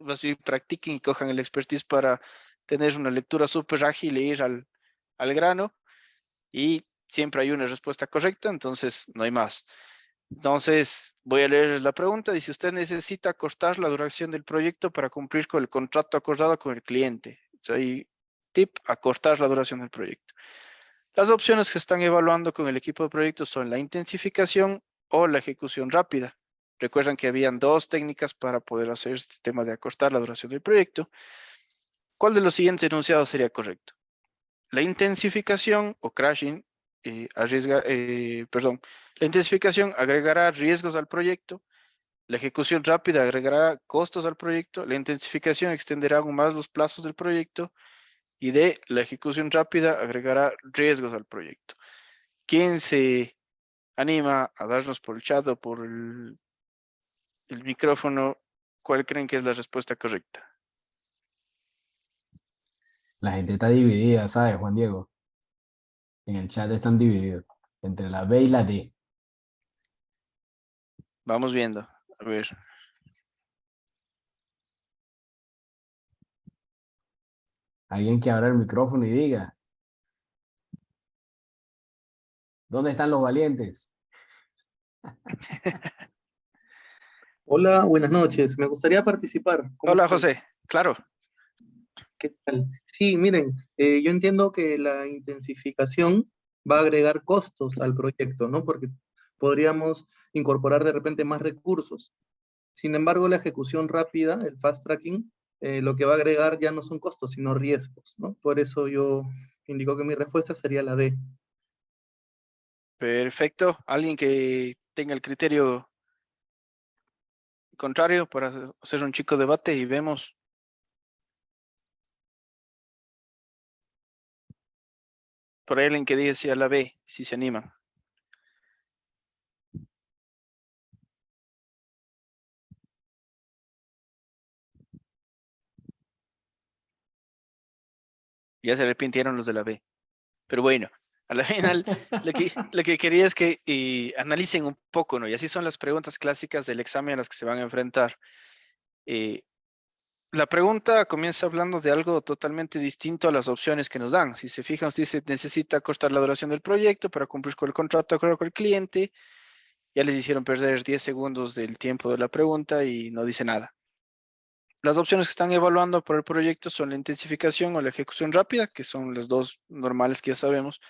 así practiquen y cojan el expertise para tener una lectura súper ágil e ir al grano, y siempre hay una respuesta correcta, entonces no hay más. Entonces, voy a leer la pregunta. Dice, usted necesita cortar la duración del proyecto para cumplir con el contrato acordado con el cliente. Entonces, tip, acortar la duración del proyecto. Las opciones que están evaluando con el equipo de proyectos son la intensificación o la ejecución rápida. Recuerdan que habían 2 técnicas para poder hacer este tema de acortar la duración del proyecto. ¿Cuál de los siguientes enunciados sería correcto? La intensificación o crashing la intensificación agregará riesgos al proyecto, la ejecución rápida agregará costos al proyecto, la intensificación extenderá aún más los plazos del proyecto y D, la ejecución rápida agregará riesgos al proyecto. ¿Quién se anima a darnos por el chat o por el micrófono cuál creen que es la respuesta correcta? La gente está dividida, ¿sabes, Juan Diego? En el chat están divididos entre la B y la D. Vamos viendo. A ver. Alguien que abra el micrófono y diga, ¿dónde están los valientes? Hola, buenas noches. Me gustaría participar. ¿Cómo Hola, están? José. Claro. ¿Qué tal? Sí, miren, yo entiendo que la intensificación va a agregar costos al proyecto, ¿no? Porque podríamos incorporar de repente más recursos. Sin embargo, la ejecución rápida, el fast tracking, lo que va a agregar ya no son costos, sino riesgos, ¿no? Por eso yo indico que mi respuesta sería la D. Perfecto. ¿Alguien que tenga el criterio contrario para hacer un chico debate y vemos? Por ahí alguien que diga si a la B, si se animan. Ya se arrepintieron los de la B. Pero bueno, a la final lo que quería es que analicen un poco, ¿no? Y así son las preguntas clásicas del examen a las que se van a enfrentar. La pregunta comienza hablando de algo totalmente distinto a las opciones que nos dan. Si se fijan, usted dice, necesita cortar la duración del proyecto para cumplir con el contrato de acuerdo con el cliente. Ya les hicieron perder 10 segundos del tiempo de la pregunta y no dice nada. Las opciones que están evaluando por el proyecto son la intensificación o la ejecución rápida, que son las dos normales que ya sabemos.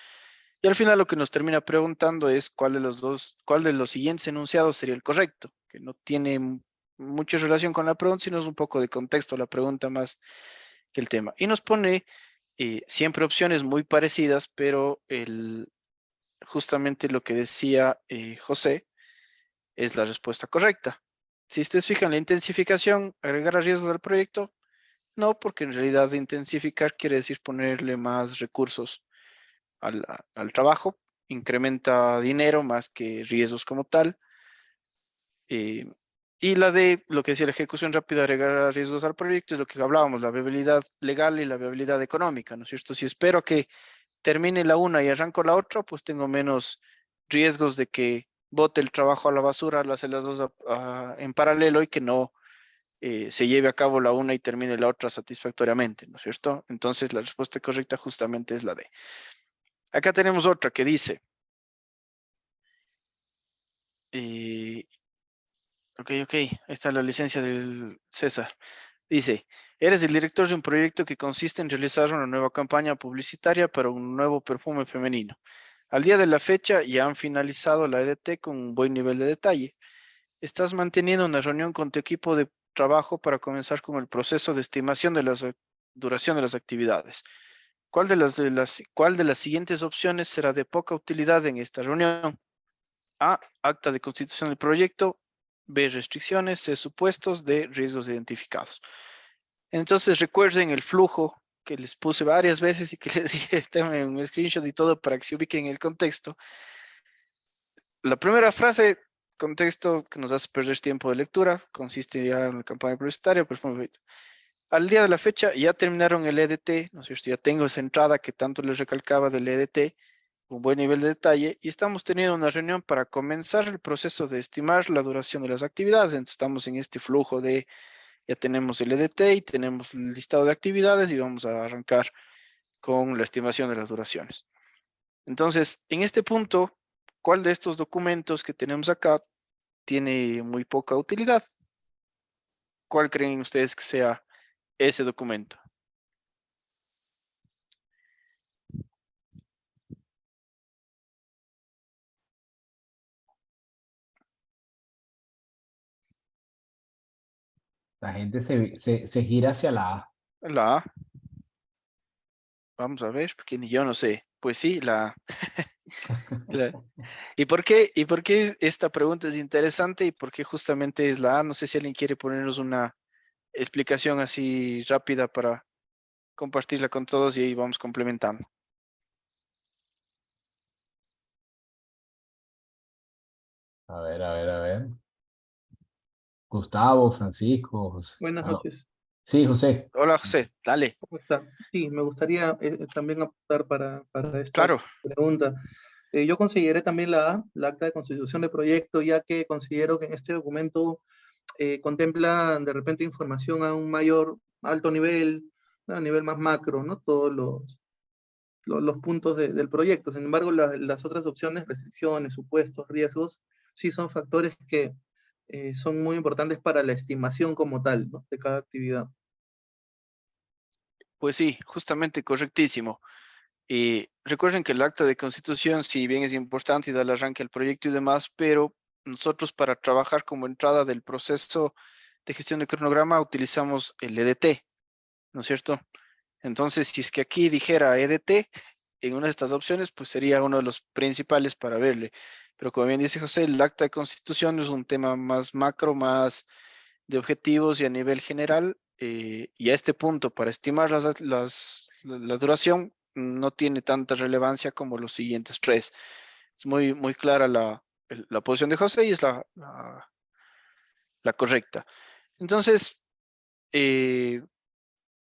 Y al final lo que nos termina preguntando es cuál de los siguientes enunciados sería el correcto, que no tiene mucha relación con la pregunta, sino es un poco de contexto la pregunta más que el tema. Y nos pone siempre opciones muy parecidas, pero justamente lo que decía José es la respuesta correcta. Si ustedes fijan, la intensificación agregará riesgos al proyecto, no, porque en realidad intensificar quiere decir ponerle más recursos al trabajo, incrementa dinero más que riesgos como tal. Y la de lo que decía la ejecución rápida agregar riesgos al proyecto es lo que hablábamos, la viabilidad legal y la viabilidad económica, ¿no es cierto? Si espero que termine la una y arranco la otra, pues tengo menos riesgos de que bote el trabajo a la basura, lo hace las dos en paralelo y que no se lleve a cabo la una y termine la otra satisfactoriamente, ¿no es cierto? Entonces la respuesta correcta justamente es la D. Acá tenemos otra que dice, ok, ahí está la licencia del César. Dice, eres el director de un proyecto que consiste en realizar una nueva campaña publicitaria para un nuevo perfume femenino. Al día de la fecha ya han finalizado la EDT con un buen nivel de detalle. Estás manteniendo una reunión con tu equipo de trabajo para comenzar con el proceso de estimación de la duración de las actividades. ¿Cuál de las siguientes opciones será de poca utilidad en esta reunión? A, acta de constitución del proyecto. B, restricciones. C, supuestos. D, riesgos identificados. Entonces recuerden el flujo que les puse varias veces y que les dije, tengan un screenshot y todo para que se ubiquen en el contexto. La primera frase, contexto que nos hace perder tiempo de lectura, consiste ya en la campaña publicitaria. Al día de la fecha ya terminaron el EDT, ¿no es cierto? Ya tengo esa entrada que tanto les recalcaba del EDT, un buen nivel de detalle, y estamos teniendo una reunión para comenzar el proceso de estimar la duración de las actividades. Entonces estamos en este flujo de, ya tenemos el EDT y tenemos el listado de actividades y vamos a arrancar con la estimación de las duraciones. Entonces, en este punto, ¿cuál de estos documentos que tenemos acá tiene muy poca utilidad? ¿Cuál creen ustedes que sea ese documento? La gente se gira hacia la A. La A. Vamos a ver, porque ni yo no sé. Pues sí, la A. Claro. ¿Y por qué esta pregunta es interesante y por qué justamente es la A? No sé si alguien quiere ponernos una explicación así rápida para compartirla con todos y ahí vamos complementando. A ver, a ver, a ver. Gustavo, Francisco, José. Buenas Ah, noches. sí, José. Hola, José, dale. ¿Cómo está? Sí, me gustaría también aportar para esta Claro, pregunta. Yo consideré también la A, la acta de constitución de proyecto, ya que considero que en este documento contempla de repente información a un mayor, alto nivel, a nivel más macro, ¿no? Todos los puntos del proyecto. Sin embargo, las otras opciones, restricciones, supuestos, riesgos, sí son factores que son muy importantes para la estimación como tal, ¿no? De cada actividad. pues sí, justamente correctísimo. Y recuerden que el acta de constitución, si bien es importante y da el arranque al proyecto y demás, pero nosotros para trabajar como entrada del proceso de gestión de cronograma utilizamos el EDT, ¿no es cierto? Entonces, si es que aquí dijera EDT en una de estas opciones, pues sería uno de los principales para verle. Pero como bien dice José, el acta de constitución es un tema más macro, más de objetivos y a nivel general. Y a este punto, para estimar la duración, no tiene tanta relevancia como los siguientes tres. Es muy clara la posición de José y es la correcta. Entonces, eh,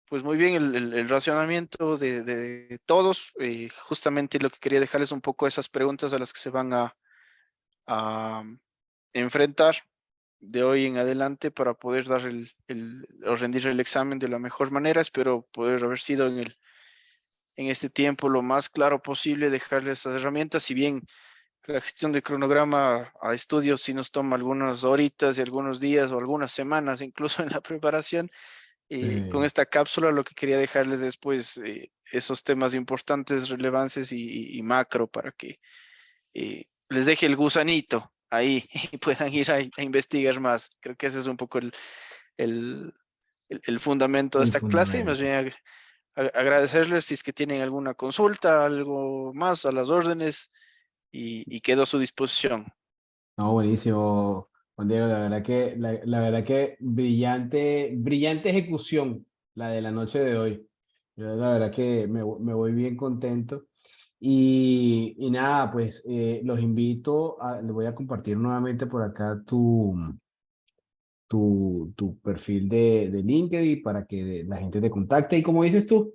pues muy bien el racionamiento de todos. Justamente lo que quería dejarles un poco esas preguntas a las que se van a enfrentar de hoy en adelante para poder dar o rendir el examen de la mejor manera. Espero poder haber sido en este tiempo lo más claro posible, dejarles esas herramientas. Si bien la gestión de cronograma a estudios sí nos toma algunas horitas y algunos días o algunas semanas, incluso en la preparación, con esta cápsula lo que quería dejarles después esos temas importantes, relevantes y macro para que les deje el gusanito ahí y puedan ir a investigar más. Creo que ese es un poco el, el fundamento de El esta clase y más fundamento. bien agradecerles si es que tienen alguna consulta, algo más a las órdenes y quedo a su disposición. No, buenísimo, Juan Diego. La verdad que brillante, brillante ejecución la de la noche de hoy. Yo la verdad que me voy bien contento. Y nada, pues los invito les voy a compartir nuevamente por acá tu perfil de LinkedIn para que la gente te contacte. Y como dices tú,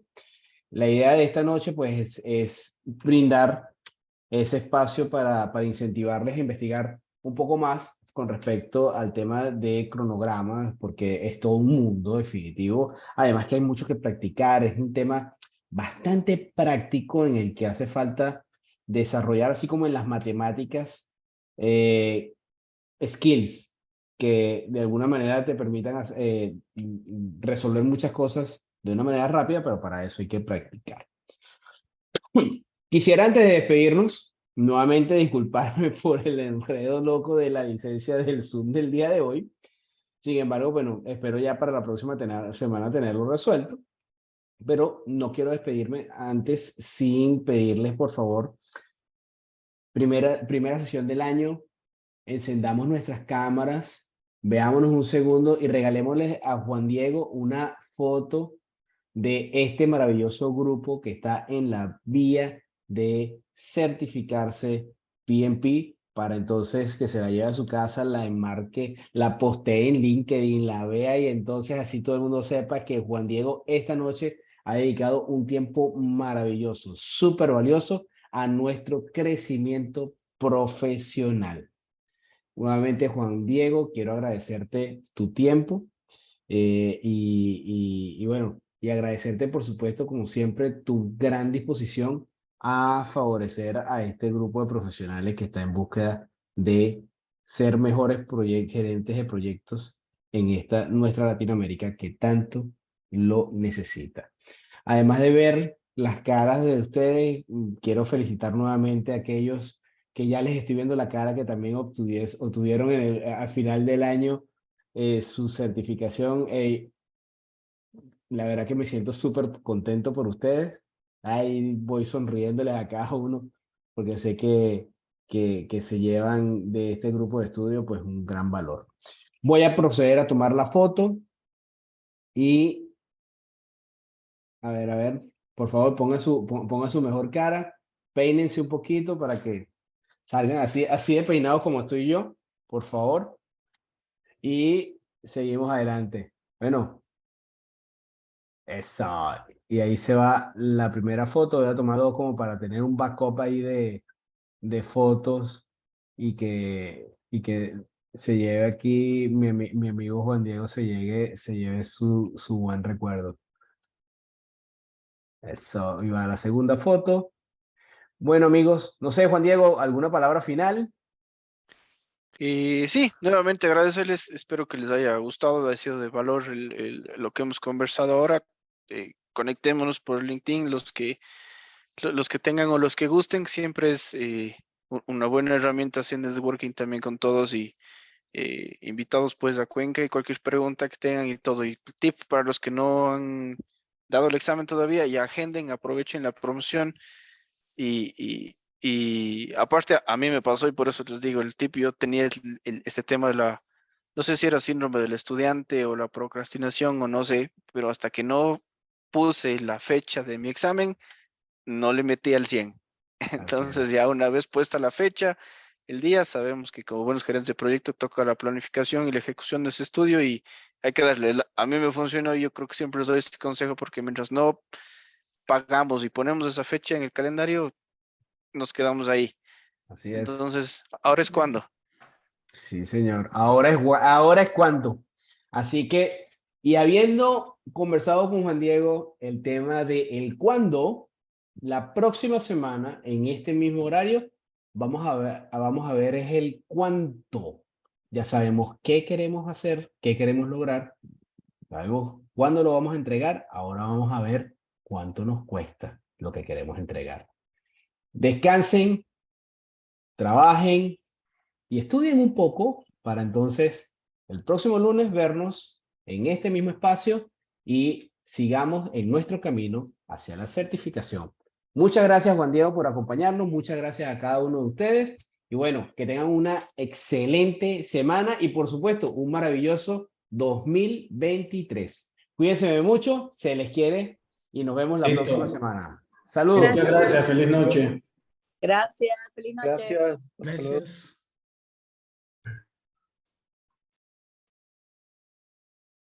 la idea de esta noche pues es brindar ese espacio para incentivarles a investigar un poco más con respecto al tema de cronogramas, porque es todo un mundo definitivo. Además que hay mucho que practicar, es un tema bastante práctico en el que hace falta desarrollar, así como en las matemáticas, eh, skills que de alguna manera te permitan resolver muchas cosas de una manera rápida, pero para eso hay que practicar. Quisiera antes de despedirnos, nuevamente disculparme por el enredo loco de la licencia del Zoom del día de hoy. Sin embargo, bueno, espero ya para la próxima semana tenerlo resuelto, pero no quiero despedirme antes sin pedirles, por favor, primera sesión del año, encendamos nuestras cámaras, veámonos un segundo y regalémosle a Juan Diego una foto de este maravilloso grupo que está en la vía de certificarse PMP para entonces que se la lleve a su casa, la enmarque, la postee en LinkedIn, la vea y entonces así todo el mundo sepa que Juan Diego esta noche ha dedicado un tiempo maravilloso, súper valioso a nuestro crecimiento profesional. Nuevamente, Juan Diego, quiero agradecerte tu tiempo y bueno, y agradecerte, por supuesto, como siempre, tu gran disposición a favorecer a este grupo de profesionales que está en búsqueda de ser mejores gerentes de proyectos en esta nuestra Latinoamérica que tanto lo necesita. Además de ver las caras de ustedes, quiero felicitar nuevamente a aquellos que ya les estoy viendo la cara que también obtuvieron al final del año su certificación. La verdad que me siento súper contento por ustedes. Ahí voy sonriéndoles a cada uno. porque sé que se llevan de este grupo de estudio pues un gran valor. Voy a proceder a tomar la foto y a ver, por favor ponga su mejor cara, peínense un poquito para que salgan así de peinados como estoy yo, por favor, y seguimos adelante. Bueno, eso, y ahí se va la primera foto, voy a tomar dos como para tener un backup ahí de fotos y que se lleve aquí, mi amigo Juan Diego se lleve su buen recuerdo. Eso, y va la segunda foto. Bueno, amigos, no sé, Juan Diego, ¿alguna palabra final? Y sí, nuevamente agradecerles, espero que les haya gustado, haya sido de valor lo que hemos conversado ahora. Conectémonos por LinkedIn, los que tengan o los que gusten, siempre es una buena herramienta hacer networking también con todos y invitados pues a Cuenca y cualquier pregunta que tengan y todo. Y tip para los que no han dado el examen todavía, ya agenden, aprovechen la promoción y aparte a mí me pasó y por eso les digo, el tip, yo tenía este tema de no sé si era síndrome del estudiante o la procrastinación o no sé, pero hasta que no puse la fecha de mi examen, no le metí al 100. Entonces ya una vez puesta la fecha, el día, sabemos que como buenos gerentes de proyecto toca la planificación y la ejecución de ese estudio y hay que darle. A mí me funcionó y yo creo que siempre les doy este consejo porque mientras no pagamos y ponemos esa fecha en el calendario, nos quedamos ahí. Así es. Entonces, ahora es cuando. Sí, señor. Ahora es cuando. Así que, y habiendo conversado con Juan Diego el tema de el cuándo, la próxima semana, en este mismo horario, vamos a ver es el cuánto. Ya sabemos qué queremos hacer, qué queremos lograr, sabemos cuándo lo vamos a entregar, ahora vamos a ver cuánto nos cuesta lo que queremos entregar. Descansen, trabajen y estudien un poco para entonces el próximo lunes vernos en este mismo espacio y sigamos en nuestro camino hacia la certificación. Muchas gracias, Juan Diego, por acompañarnos. Muchas gracias a cada uno de ustedes. Y bueno, que tengan una excelente semana y por supuesto un maravilloso 2023. Cuídense mucho, se les quiere y nos vemos la próxima semana. Saludos. Muchas gracias, feliz noche. Gracias, feliz noche. Gracias. Hasta luego. Gracias.